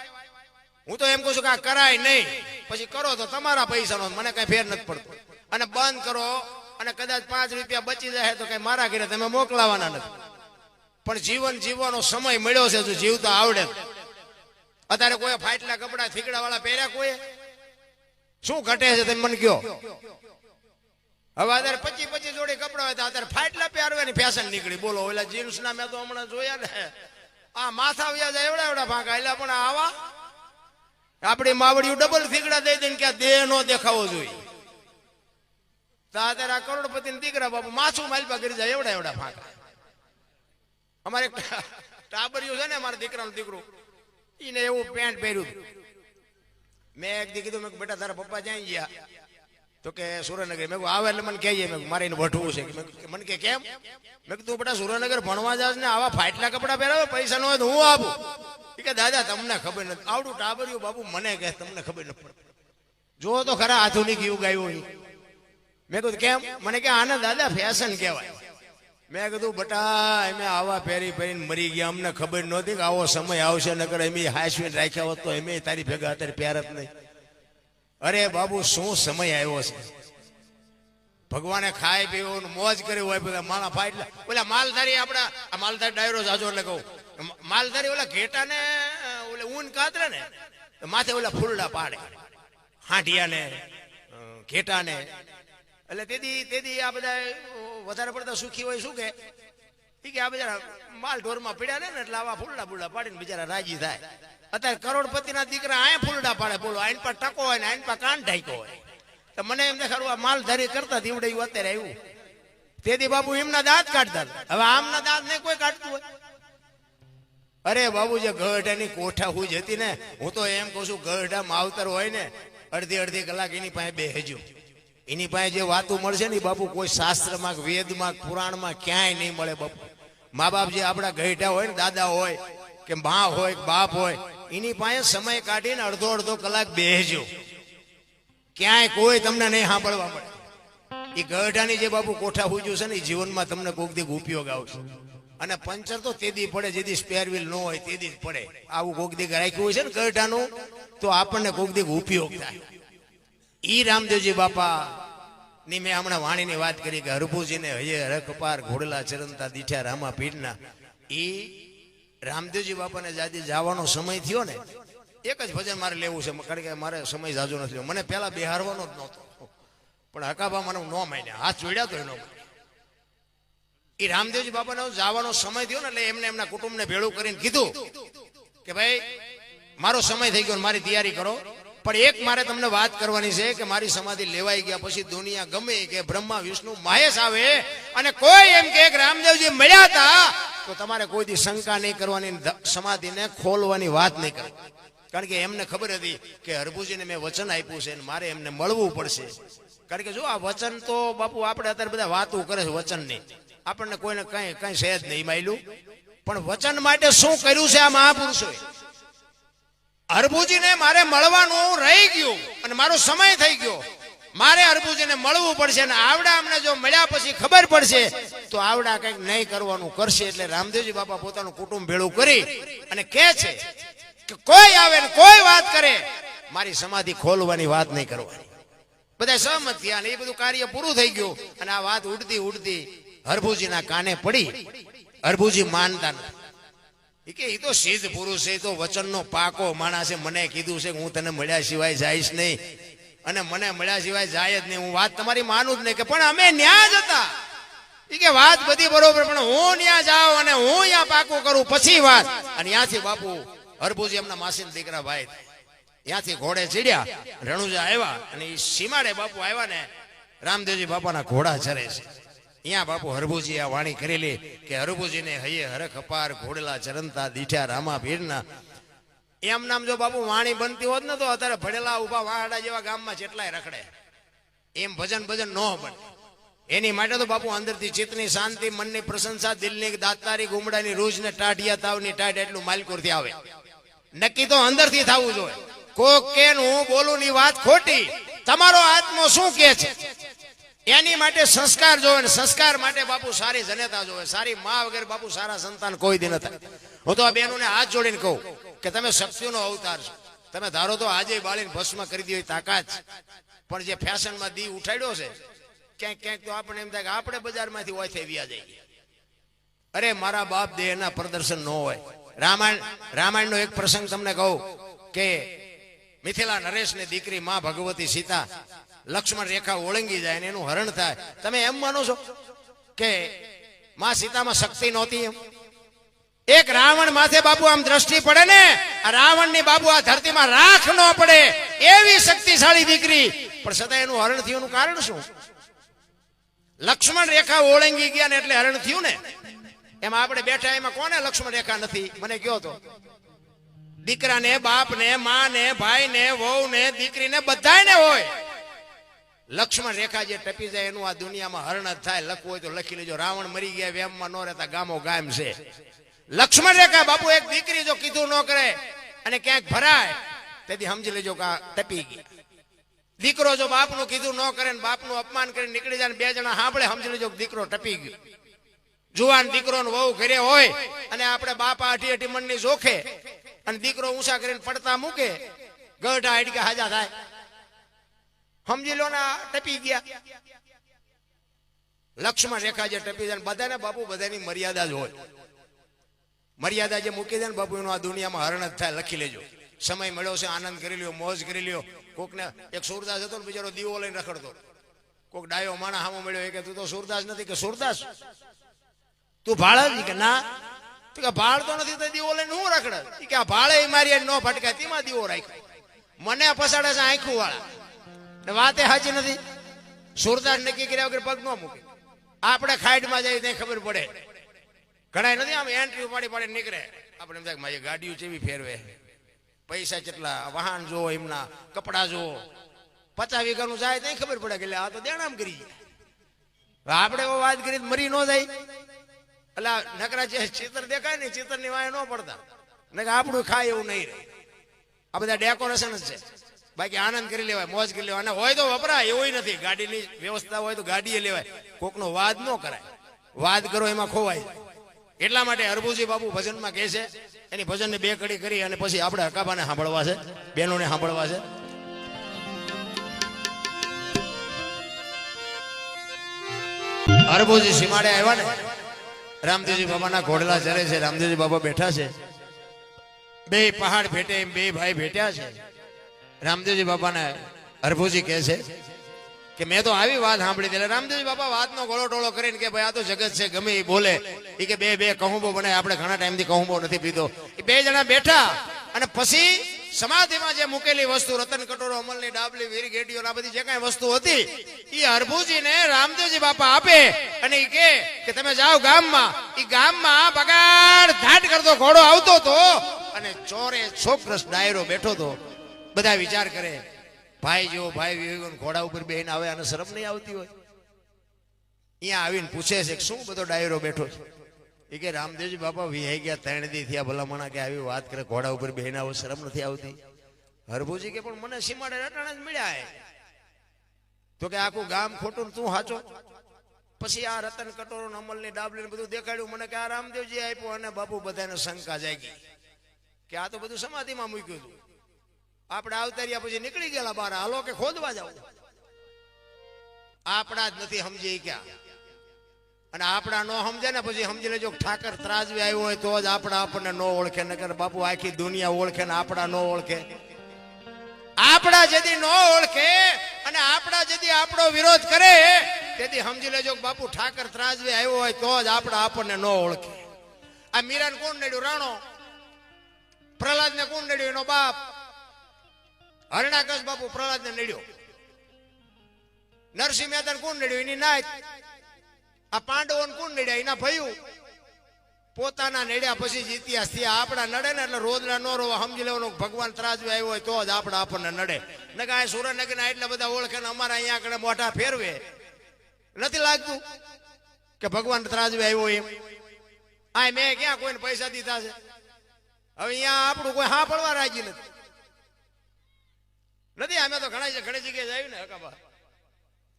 S1: હું તો એમ કહું છું કે આ કરાય નહીં, પછી કરો તો તમારા પૈસાનો, મને કઈ ફેર નથી પડતો. અને બંધ કરો અને કદાચ 5 રૂપિયા બચી જાય તો કઈ મારા ઘરે તમે મોકલાવાના નથી. પણ જીવન જીવવાનો સમય મળ્યો છે, જો જીવતા આવડે. અત્યારે કોઈ ફાટલા કપડા થીકડા વાળા પહેર્યા કોઈ શું ઘટે છે તમે મને કયો? હવે અત્યારે 25 જોડી કપડા હોય તો અત્યારે ફાટલા પહેરવાની ફેશન નીકળી. બોલો ઓલા જીન્સ ના મેં તો હમણાં જોયા ને, આ માથા વ્યા જાય એવડા એવડા ફાંકા. એટલે પણ આવા આપણી માવડીઓ ડબલ થીકડા દઈ દઈને કે દેહ નો દેખાવો જોઈએ. તો અત્યારે આ કરોડપતિ દીકરા બાપુ માછું માલપા કરી જાય એવડા એવડા ફાંકા. અમારે ટાબરિયું છે ને મારા દીકરાનું દીકરું, એને એવું પેન્ટ પહેર્યું. મેં એક દી કીધું, મેં બેટા તારા પપ્પા જ્યાં ગયા તો કે સુરેન્દ્રનગર. મેં આવે એટલે મને કહીએ, મેં મારે એને વઢવું છે. મને કે કેમ? મેં કીધું બેટા સુરેન્દ્રનગર ભણવા જાસ ને આવા ફાટલા કપડા પહેરાવે, પૈસા ન હોય તો હું આપું. કે દાદા તમને ખબર નથી. આવડું ટાબરિયું બાપુ મને કહે તમને ખબર નથી પડતી. જો તો ખરા આધુનિક યુગ આવ્યો. મેં કીધું કેમ? મને કે આને દાદા ફેશન કહેવાય. મેં કીધું બટા અમે આવા પહેરી પહેરીને મરી ગયા, અમને ખબર નહોતી કે આવો સમય આવશે. નકર એમ હાઈસ્વીન રાખ્યા હોત તો એમ તારી ભેગા અત્યારે પહેરત નહીં. અરે બાબુ શું સમય આવ્યો છે. ભગવાને ખાય પીવું મોજ કરી હોય. બધા માળા ફાટલા ઓલા માલધારી, આપડા આ માલધારી ડાયરો જાજો એટલે કહું, માલધારી ઓલા ઘેટા ને ઓલા ઊન કાતરે ને માથે ઓલા ફૂલડા પાડે, હાંડિયા ને ઘેટા ને. એટલે તેથી આ બધા વધારે પડતા સુખી હોય. શું કે આ બધા માલ ઢોરમાં પીડ્યા ને એટલે આવા ફૂલડા ફૂલડા પાડીને બિચારા રાજી થાય. અત્યારે કરોડપતિના દીકરા આય ફૂલડા પાડે. બોલો આઈન પર ટકો હોય ને આઈન પર કાન ઢાંક્યો હોય. તો મને એમ દેખાડું આ માલધારી કરતા દીવડાયું અત્યારે આવ્યું. તેથી બાબુ એમના દાંત કાઢતા. હવે આમના દાંત નહીં કોઈ કાઢતું હોય. અરે બાબુ જે ગઢાની કોઠા હુજ હતી ને, હું તો એમ કહું છું ગઢા માવતર હોય ને અડધી કલાક એની પાસે બેહજો. એની પાસે જે વાતો મળશે ને બાપુ કોઈ શાસ્ત્રમાં, વેદમાં, પુરાણમાં ક્યાંય નહીં મળે બાપુ. મા બાપ જે આપણા ગઢા હોય ને, દાદા હોય કે મા હોય બાપ હોય, એની પાસે સમય કાઢીને અડધો કલાક બેહજો. ક્યાંય કોઈ તમને નહીં સાંભળવા મળે. એ ગઢાની જે બાપુ કોઠા હુજ્યું છે ને, એ જીવનમાં તમને કોક દી ઉપયોગ આવશે. અને પંચર તો તેદી પડે, જેદી સ્પેર વ્હીલ ન હોય તેદી જ પડે. આવું કોક દી રાખ્યું હોય છે ને ગઢાનું, તો આપણને કોક દી ઉપયોગ થાય. ઈ રામદેવજી બાપા ની મેં હમણાં વાણીની વાત કરી કે હરભુજીને હયે રખપાર ઘોડલા ચરણતા દીઠ્યા રામા પીરના. ઈ રામદેવજી બાપાને જાજી જવાનો સમય થયો ને એક જ ભજન મારે લેવું છે, કારણ કે મારે સમય જાજો નથી. મને પહેલા બિહારવાનો જ નહોતો, પણ હકાભા મને ન માન્યા, હાથ જોડ્યા તો એનો. એ રામદેવજી બાપાનો જવાનો સમય થયો ને એટલે એમને એમના કુટુંબને ભેળું કરીને કીધું કે ભાઈ મારો સમય થઈ ગયો, મારી તૈયારી કરો. પણ એક મારે તમને વાત કરવાની છે કે મારી સમાધિ લેવાઈ ગયા પછી દુનિયા ગમે કે બ્રહ્મા વિષ્ણુ મહેશ આવે અને કોઈ એમ કે રામદેવજી મળ્યા હતા તો તમારે કોઈ દી શંકા નહીં કરવાની, સમાધિને ખોલવાની વાત નહીં કરવાની. કારણ કે એમને ખબર હતી કે હરભુજીને મેં વચન આપ્યું છે અને મારે એમને મળવું પડશે. કારણ કે જો આ વચન તો બાપુ આપણે અત્યારે બધા વાતો કરે છે વચનની, આપણને કોઈને કઈ સહેજ નહીં માયલું, પણ વચન માટે શું કર્યું છે આ મહાપુરુષોએ. હરભુજીને મારે મળવાનું રહી ગયું અને મારો સમય થઈ ગયો, મારે હરભુજીને મળવું પડશે અને આવડા અમને જો મળ્યા પછી ખબર પડશે તો આવડા કંઈક નહીં કરવાનું કરશે. એટલે રામદેવજી બાપા પોતાનું કુટુંબ ભેળું કરી અને કહે છે કે કોઈ આવે ને કોઈ વાત કરે મારી સમાધિ ખોલવાની વાત નહીં કરવાની. બધા સહમત થયા અને એ બધું કાર્ય પૂરું થઈ ગયું અને આ વાત ઉડતી ઉડતી હરભુજીના કાને પડી. હરભુજી માનતા નથી કે એ તો સિદ્ધ પુરુષ છે, તો વચનનો પાકો માણસ છે, મને કીધું છે કે હું તને મળ્યા સિવાય જઈશ નહીં અને મને મળ્યા સિવાય જાય જ નહીં, હું વાત તમારી માનું જ નહીં. કે પણ અમે ન્યા જ હતા, એ કે વાત બધી બરોબર, પણ હું ન્યા જાઉં અને હું અહીંયા પાકું કરું પછી વાત. અને ત્યાંથી બાપુ હરભુજી એમના માસીના દીકરા ભાઈ ત્યાંથી ઘોડે ચડ્યા, રણુજા આવ્યા અને એ સીમાડે બાપુ આવ્યા ને રામદેવજી બાપાના ઘોડા ચરે છે. અહીંયા બાપુ હરભુજી આ વાણી કરેલી કે હરભુજીને હૈયે હરખ અપાર ઘોડલા ચરંતા દીઠ્યા રામા પીરના. એમ નામ જો બાપુ વાણી બનતી હોત ને તો અત્યારે ભડેલા ઉભા વાહડા જેવા ગામમાં જેટલાય રખડે. એમ ભજન ભજન ન બને. એની માટે તો બાપુ અંદરથી ચિત્તની શાંતિ, મનની પ્રશંસા, દિલની દાતારી, ગુમડાની રૂજ ને ટાઢિયા તાવની ટાઢ એટલું માલકોરથી આવે. નક્કી તો અંદરથી થવું જોઈએ. કોક કે હું બોલું ની વાત ખોટી, તમારો આત્મો શું કે છે એની માટે સંસ્કાર જોવે ને સંસ્કાર માટે બાપુ સારી જનેતા જોવે. સારી માં વગર બાપુ સારા સંતાન કોઈ દી ન થાય. હું તો આ બહેનોને હાથ જોડીને કહું કે તમે શક્તિનો અવતાર છો, તમે ધારો તો આજે બાળીને ભસ્મ કરી દો તાકાત, પણ જે ફેશનમાં દી ઉઠાડ્યો છે ક્યાંક ક્યાંક તો આપણે એમ થાય કે આપણે બજારમાંથી ઓછે વ્યા જઈએ. અરે મારા બાપ દેહના પ્રદર્શન ન હોય. રામાયણનો એક પ્રસંગ તમને કહું કે મિથિલા નરેશની દીકરી માં ભગવતી સીતા લક્ષ્મણ રેખા ઓળંગી જાય ને એનું હરણ થાય. તમે એમ માનો છો કે માં સીતામાં શક્તિ નહોતી? એમ એક રાવણ માથે બાપુ આમ દ્રષ્ટિ પડે ને, આ રાવણની બાપુ આ ધરતીમાં રાખ ન પડે એવી શક્તિશાળી દીકરી, પણ છતાં એનું હરણ થયું. એનું કારણ શું? લક્ષ્મણ રેખા ઓળંગી ગયા ને એટલે હરણ થયું ને. એમાં આપણે બેઠા એમાં કોને લક્ષ્મણ રેખા નથી? મને કયો તો. દીકરાને, બાપને, માને, ભાઈને, વહુને, દીકરીને બધાને હોય. લક્ષ્મણ રેખા જે ટપી જાય એનું આ દુનિયામાં હરણ જ થાય. લખવું હોય તો લખી લેજો. રાવણ મરી ગયા વેમમાં ન રહેતા ગામો ગામ છે. લક્ષ્મણ રેખા બાપુ એક દીકરી જો કીધું ન કરે અને ક્યાંક ભરાય તેથી સમજી લેજો કે આ ટપી ગઈ. દીકરો જો બાપનું કીધું ન કરે ને બાપનું અપમાન કરીને નીકળી જાય ને બે જણા સાંભળે સમજી લેજો કે દીકરો ટપી ગયો. જુવાન દીકરો ને વહુ ઘરે હોય અને આપણે બાપા અઢી અઢી મણની જોખે અને દીકરો ઊંચા કરીને પડતા મૂકે, ગઢા હાડકા હાજા થાય. સમજી લો ને ટપી ગયા. લક્ષ્મણ રેખા જે ટપી જાય બધાને બાપુ બધાની મર્યાદા જ હોય. મર્યાદા જે મૂકી દે ને બાપુ એનું આ દુનિયામાં હરણ જ થાય. લખી લેજો. સમય મળ્યો છે, આનંદ કરી લ્યો, મોજ કરી લ્યો. કોકને એક સુરદાસ હતો ને બિચારો દીવો લઈને રખડતો. કોક ડાયો માણા હામો મળ્યો કે તું તો સુરદાસ નથી. કે સુરદાસ તું ભાળ કે ના? તો કે ભાળ તો નથી તો દીવો લઈને હું રખડે? કે આ ભાળે મારી ન ફટકાય તેમાં દીવો રાખ્યો. મને પસાડે છે આંખું વાળા. વાતે સાચી નથી. સુરદાસ નક્કી કર્યા વગર પગ ન મૂકે. આપણે ખાઈડમાં જઈએ ત્યાં ખબર પડે. ઘણા નથી આમ એન્ટ્રી પાડી પાડી નીકળે. આપણે એમ થાય મારી ગાડીઓ ચેવી ફેરવે, પૈસા કેટલા, વાહન જોવો, એમના કપડા જોવો. 50 વીઘાનું જાય ત્યાં ખબર પડે કે આ તો દેણામ કરી જાય. આપણે એવો વાત કરી મરી ન જાય. એટલે નકરા જે ચિત્ર દેખાય ને ચિત્ર ની વાય ન પડતા ને આપણું ખાય એવું નહીં રહે. આ બધા ડેકોરેશન જ છે. બાકી આનંદ કરી લેવાય, મોજ કરી લેવાય. અને હોય તો વપરાય એવું નથી. ગાડીની વ્યવસ્થા હોય તો ગાડીએ લેવાય. કોકનો વાદ ન કરાય. વાદ કરો એમાં ખોવાય. એટલા માટે હરભુજી બાપુ ભજનમાં કહે છે, એની ભજનની 2 કડી કરી અને પછી આપણે હકાબાને સાંભળવા છે, બહેનોને સાંભળવા છે. હરભુજી સીમાડે આવ્યા ને, રામદેવજી બાબાના ઘોડલા ચરે છે, રામદેવજી બાબા બેઠા છે બે પહાડ ભેટે એમ બે ભાઈ ભેટ્યા છે. રામદેવજી બાપાને હરભુજી કહે છે કે મેં તો આવી વાત સાંભળી હતી. રામદેવજી બાપા વાતનો ગોળો ટોળો કરીને કે ભાઈ આ તો જગત છે, ગમે એ બોલે. એ કે બે કહુંબો બનાય, આપણે ઘણા ટાઈમથી કહુંબો નથી પીધો. એ બે જણા બેઠા અને પછી સમાધિમાં જે મૂકેલી વસ્તુ, રતન કટોરો, અમલની ડાબલી, વીર ગેડીઓ, આ બધી જે કઈ વસ્તુ હતી એ હરભુજીને રામદેવજી બાપા આપે અને એ કે તમે જાઓ ગામમાં. એ ગામમાં બગાડ ધાટ કરતો ઘોડો આવતો હતો અને ચોરે ચોક્કસ ડાયરો બેઠો હતો. બધા વિચાર કરે, ભાઈ જેવો ભાઈ વિવેક ઘોડા ઉપર બેહીને આવે અને શરમ નહીં આવતી હોય? અહીંયા આવીને પૂછે છે શું બધો ડાયરો બેઠો છે? એ કે રામદેવજી બાપા વિહાઈ ગયા, 3 દી થયા ભલામણા કે આવી વાત કરે, ઘોડા ઉપર બેહીને આવો, શરમ નથી આવતી? હરભુજી કે પણ મને સીમાડે રટાણા જ મળ્યા. તો કે આખું ગામ ખોટું, તું સાચો. પછી આ રતન કટોરો, અમલની ડાબલી બધું દેખાડ્યું મને કે આ રામદેવજી આપ્યો. અને બાપુ બધાને શંકા જાગી કે આ તો બધું સમાધિમાં મૂક્યું હતું. આપણે આવતા રહ્યા પછી નીકળી ગયેલા બહાર, હાલો કે ખોદવા જાવ. આપણા જ નથી સમજી ક્યાં. અને આપણા નો સમજે ને પછી સમજી લેજો ઠાકર ત્રાજવી આવ્યો હોય તો જ આપણા આપણને નો ઓળખે. નકર બાપુ આખી દુનિયા ઓળખે ને આપણા નો ઓળખે. આપણા જેથી નો ઓળખે અને આપણા જેથી આપણો વિરોધ કરે તેથી સમજી લેજો બાપુ ઠાકર ત્રાજવી આવ્યો હોય તો જ આપણા આપણને નો ઓળખે. આ મીરાને કોણ નડ્યું? રાણો. પ્રહલાદ ને કોણ નડ્યું? એનો બાપ. હરણાકશ બાપુ પ્રહલાદ ને નડ્યો. નરસિંહ મહેતા કોણ નડ્યું? એની નાત. આ પાંડવોને કોણ નડ્યા? એના ભયું. પોતાના નડ્યા પછી જ ઇતિહાસ થયા. આપણા નડે ને એટલે રોજના નો રોવા. સમજી લેવાનું ભગવાન ત્રાજવે આવ્યો હોય તો જ આપણા આપણને નડે. ને કાંઈ સુરેન્દ્રનગર ના એટલા બધા ઓળખે ને અમારા અહીંયા આગળ મોઢા ફેરવે. નથી લાગતું કે ભગવાન ત્રાજવે આવ્યો એમ? આ મેં ક્યાં કોઈને પૈસા દીધા છે? હવે અહીંયા આપણું કોઈ હા પડવા રાજી નથી. અમે તો ઘણી જગ્યાએ જાય ને હકાબા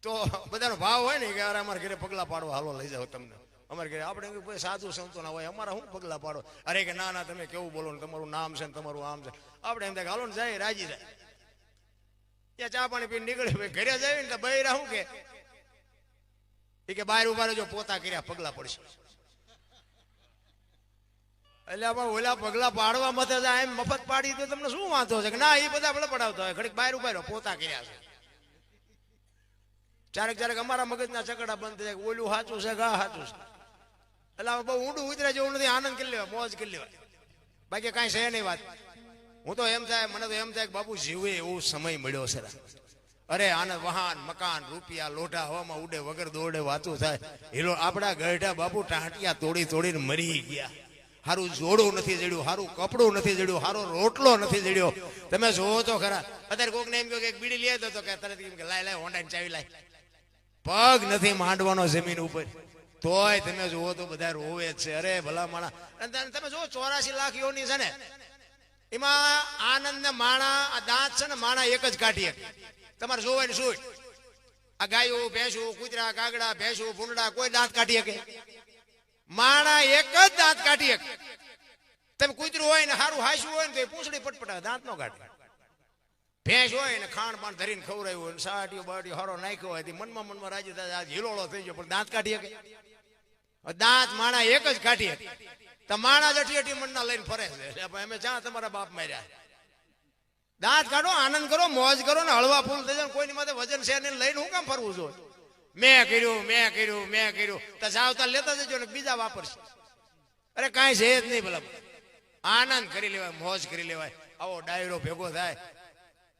S1: તો બધાનો ભાવ હોય ને કે અરે અમારા ઘરે પગલા પાડો, હાલો લઈ જાઓ તમને અમારે ઘરે. આપણે સાધુ સંતો ના હોય, અમારા શું પગલા પાડો? અરે કે ના તમે કેવું બોલો ને, તમારું નામ છે ને તમારું આમ છે. આપણે એમ થાય હાલો ને જાય, રાજી જાય. ત્યાં ચા પાણી પીને નીકળે. ઘરે જાય ને તો બૈરા શું કે બહાર ઉભા રહેજો, પોતા કર્યા પગલા પડશે. એટલે આમાં ઓલા પગલા પાડવા મથે જાય એમ મફત પાડી તો તમને શું વાંધો છે? કે ના એ બધા ભલે પડાવતા હોય, ઘડીક બહાર ઉભા રહ્યો, પોતા કર્યા છે. ક્યારેક અમારા મગજના ચકડા બંધ થાય, ઓલું સાચું છે, ગા સાચું છે. એટલે બહુ ઊંડું ઉતરે જેવું નથી. આનંદ કરી લેવાય, મોજ કરી લેવાય, બાકી કાંઈ છે નહીં વાત. હું તો એમ થાય, મને તો એમ થાય કે બાપુ જીવે એવો સમય મળ્યો છે. અરે આને વાહન, મકાન, રૂપિયા, લોઢા હવામાં ઉડે, વગર દોડે વાતું થાય. હીરો આપણા ગઢા બાપુ ટાંટિયા તોડીને મરી ગયા. સારું જોડું નથી જડ્યું, સારું કપડું નથી જડ્યું, સારો રોટલો નથી જડ્યો. તમે જોવો તો ખરા. અત્યારે કોઈક ને એમ કહ્યું કે એક બીડી લે તો કે તરત એમ કે લાય હોન્ડાની ચાવી લાય. પગ નથી માંડવાનો જમીન ઉપર, તોય તમે જુઓ તો બધા રોવે જ છે. અરે ભલા માણા. તમે જુઓ 84 લાખ યોની છે ને, એમાં આનંદ ને માણા, આ દાંત છે ને માણા એક જ કાઢીએ. તમારે જોવાય ને શું? આ ગાયો, ભેંસું, કૂતરા, કાગડા, ભેંસું, ભૂંડા કોઈ દાંત કાઢી શકે? માણા એક જ દાંત કાઢી શકે. તમે કૂતરું હોય ને સારું હાસ્યું હોય ને તો પૂંછડી પટપટા, દાંત નો કાઢે. ભેંસ હોય ને ખાણ પાણ ધરીને ખવડાવ્યું હોય, સાટીઓ બાટીઓ હારો નાખ્યો હોય, મનમાં રાજી થાય હિલોળો થઈ ગયો, પણ દાંત કાઢી શકે? દાંત માણા એક જ કાઢી શકે. તો માણા જ અઠી મણના લઈને ફરે છે. અમે જ્યાં તમારા બાપ માર્યા. દાંત કાઢો, આનંદ કરો, મોજ કરો ને હળવા ફૂલ થઈ જાય. કોઈની માથે વજન છે ને લઈને હું કામ ફરવું જોઈએ? મેં કર્યું તો જાવતા લેતા જજો ને બીજા વાપરશે. અરે કાંઈ છે જ નહીં. ભલા આનંદ કરી લેવાય, મોજ કરી લેવાય. આવો ડાયરો ભેગો થાય,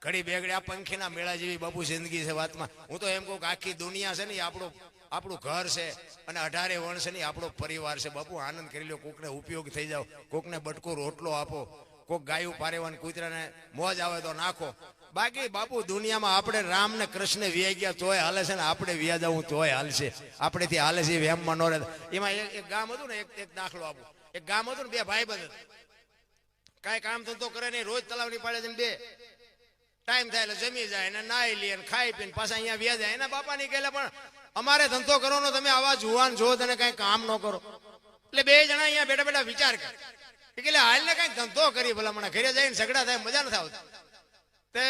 S1: ઘડી બેગડે આ પંખીના મેળા જેવી બાપુ જિંદગી છે વાતમાં. હું તો એમ કહું કે આખી દુનિયા છે ને આપણું ઘર છે અને 18 વર્ષ છે ને આપણો પરિવાર છે. બાપુ આનંદ કરી લો, કોકને ઉપયોગ થઈ જાવ, કોકને બટકો રોટલો આપો, કોક ગાયું પારેવાને કૂતરાને મોજ આવે તો નાખો. બાકી બાપુ દુનિયામાં આપણે રામ ને કૃષ્ણ વ્યાઈ ગયા તોય હાલે છે ને આપણે વ્યા જવું તોય હાલશે. આપણેથી હાલે છે વેમમાં ન રહે. એમાં એક ગામ હતું ને, એક દાખલો આપું. એક ગામ હતું ને, બે ભાઈબંધ હતા. કાંઈ કામ ધંધો કરે નહીં, રોજ તલાવની પાડે છે ને બે ટાઈમ થાય એટલે જમી જાય ને નાઈ લે ને ખાઈ પીને પાછા અહીંયા વ્યા જાય. એના બાપા ની કહેલા પણ અમારે ધંધો કરવાનો, તમે આવા જુવાન છો તને કઈ કામ ન કરો. એટલે બે જણા અહીંયા બેઠા વિચાર કરે કે હાલ ને કઈ ધંધો કરી ભલા મને. ઘરે જઈને ઝઘડા થાય, મજા નથી આવતી. તે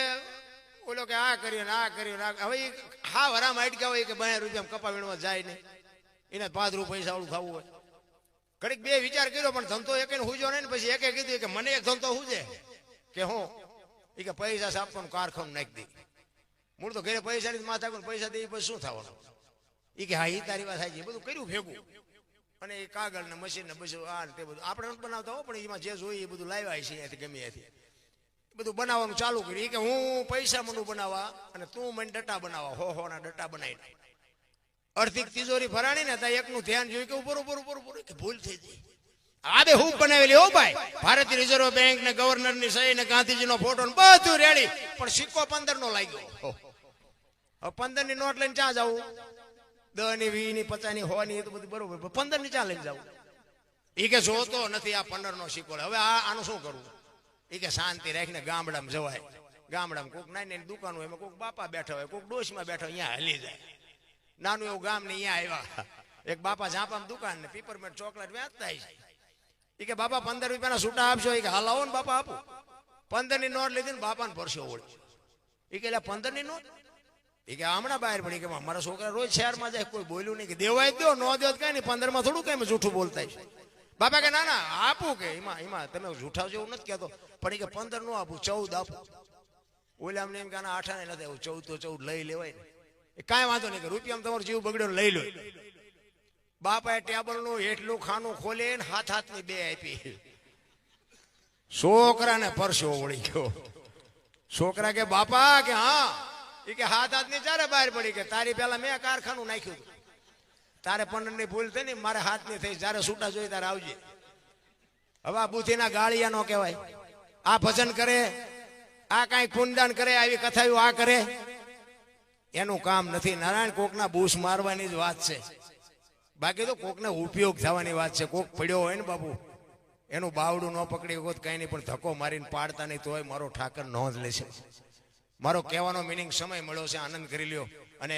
S1: ઓલો કે આ કર્યું ને આ કર્યું. હવે હા વરામાં અટક્યા હોય કે 12 રૂપિયા કપા વીણવા જાય નહીં, એને 5 રૂપિયા પૈસા વાળું ખાવું હોય. ઘડીક બે વિચાર કર્યો પણ ધંધો એક હુજો નહીં ને પછી એકે કીધું કે મને એક ધંધો હુજે કે હું એ કે પૈસા આપવાનું કારખાનું નાખી દે. મૂળ તો ઘરે પૈસા ની માથા પણ પૈસા દે પછી શું થવાનું? એ કે હા એ તારી વાત થાય છે. બધું કર્યું ભેગું અને એ કાગળ ને મશીન ને બધું આ તે બધું આપણે નથી બનાવતા હો, પણ એમાં જે જોઈએ એ બધું લાવ્યા છે અહીંયાથી ગમે ત્યાંથી બધું બનાવવાનું ચાલુ કર્યું. કે હું પૈસા મને બનાવવા અને તું મને ડટા બનાવવા હો ના ડટા બનાવીને આર્થિક તિજોરી ભરાણી ને ત્યાં એકનું ધ્યાન જોયું કે બરોબર કે ભૂલ થઈ ગઈ. આ બે હું બનાવેલી હો ભાઈ, ભારતીય રિઝર્વ બેંક ને ગવર્નર ની સહી ને ગાંધીજી નો ફોટો બધું રેડી, પણ સિક્કો 15 નો લાગ્યો. હવે 15 ની નોટ લઈને ક્યાં જવું? 10 ની 20 ની 50 ની 100 ની એ તો બધું બરોબર, 15 ની ક્યાં લઈને જવું? એ કે જોતો નથી આ 15 નો સિક્કો. હવે આનું શું કરવું? એ કે શાંતિ રાખીને ગામડામાં જવાય. ગામડામાં કોઈક નાની દુકાનો એમાં કોઈક બાપા બેઠા હોય, કોઈક ડોશમાં બેઠા હોય, અહીંયા હલી જાય. નાનું એવું ગામ ને અહીંયા આવ્યા એક બાપા ઝાંપામાં દુકાન ને પીપરમેન્ટ ચોકલેટ વેચતા છે. એ કે બાપા 15 રૂપિયાના છૂટા આપશો? એ કે હાલ આવો ને બાપા આપો. 15 ની નોટ લીધી ને બાપાને પરસો ઓળ્યો. એ કે 15 ની નોટ? એ કે હમણાં બહાર પડી કે મારા છોકરા રોજ શહેરમાં જાય, કોઈ બોલ્યું નહીં કે દેવાય દો ન દો કઈ નહીં, 15 માં થોડું કઈ જૂઠું બોલતા છે. બાપા કે ના આપું, કે એમાં તમે જૂઠા જેવું નથી કહેતો, પણ એ કે 15 નો આપું, 14 આપું. ઓલે અમને એમ કે 8 નથી આવું, 14 તો 14 લઈ લેવાય ને. એ કાંઈ વાંધો નહીં કે રૂપિયામાં તમારો જીવ બગડ્યો લઈ લો. બાપાએ ટેબલ નું હેઠલું ખાનું ખોલે ને હાથની બે આપી. છોકરાને પરસો વળી ગયો. છોકરા કે બાપા કે હા. એ કે હાથની ચારે બહાર પડી કે તારી પેલા મેં કારખાનું નાખ્યું હતું, તારે 15 ની ભૂલ થઈ ને મારે હાથની થઈ, જયારે છૂટા જોઈ તારે આવજે. હવે આ બુદ્ધિના ગાળિયા નો કહેવાય. આ ભજન કરે, આ કઈ પુનદાન કરે, આવી કથાઓ આ કરે, એનું કામ નથી. નારાયણ કોકના બૂસ મારવાની જ વાત છે, બાકી તો કોકને ઉપયોગ થવાની વાત છે. કોક પડ્યો હોય ને બાપુ એનું બાવડું ન પકડી હોત કઈ નહીં, પણ ધક્કો મારીને પાડતા નહીં તોય મારો ઠાકર નોંધ લેશે. મારો કહેવાનો મિનિંગ સમય મળ્યો છે, આનંદ કરી લ્યો. અને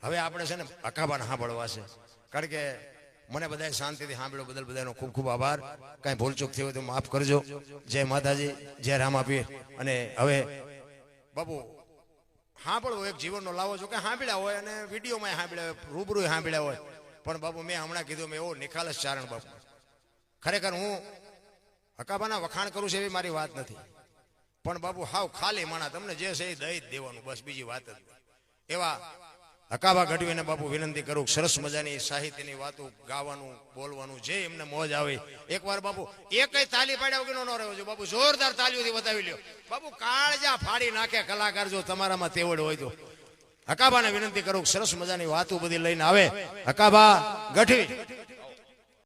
S1: હવે આપણે છે ને અકાબાને સાંભળવા છે, કારણ કે મને બધાએ શાંતિથી સાંભળ્યો બદલ બધાનો ખૂબ ખૂબ આભાર. કાંઈ ભૂલચૂક થઈ હોય તો માફ કરજો. જય માતાજી, જય રામાપીર. અને હવે બાપુ સાંભળવો એક જીવનનો લાવો. જો કે સાંભળ્યા હોય અને વિડીયોમાં સાંભળ્યા હોય, રૂબરૂ સાંભળ્યા હોય, પણ બાપુ મેં હમણાં કીધું મેં એવો નિખાલસ ચારણ બાપુ. ખરેખર હું હકાબાના વખાણ કરું છું એવી મારી વાત નથી, પણ બાપુ હાવ ખાલી માણા, તમને જે છે એ દઈ જ દેવાનું, બસ બીજી વાત જ નહીં. એવા હકાબા ગઢવીને બાપુ વિનંતી કરું, સરસ મજાની સાહિત્યની વાતો ગાવાનું બોલવાનું જે એમને મોજ આવે. એકવાર બાપુ એકય તાલી પાડ્યા વગર ન રહ્યો છે બાપુ, જોરદાર તાલીઓથી બતાવી લ્યો બાપુ. કાળજા ફાડી નાખે કલાકાર જો તમારામાં તેવડ હોય તો. હકાબાને વિનંતી કરું સરસ મજાની વાતો બધી લઈને આવે હકાબા ગઢવી.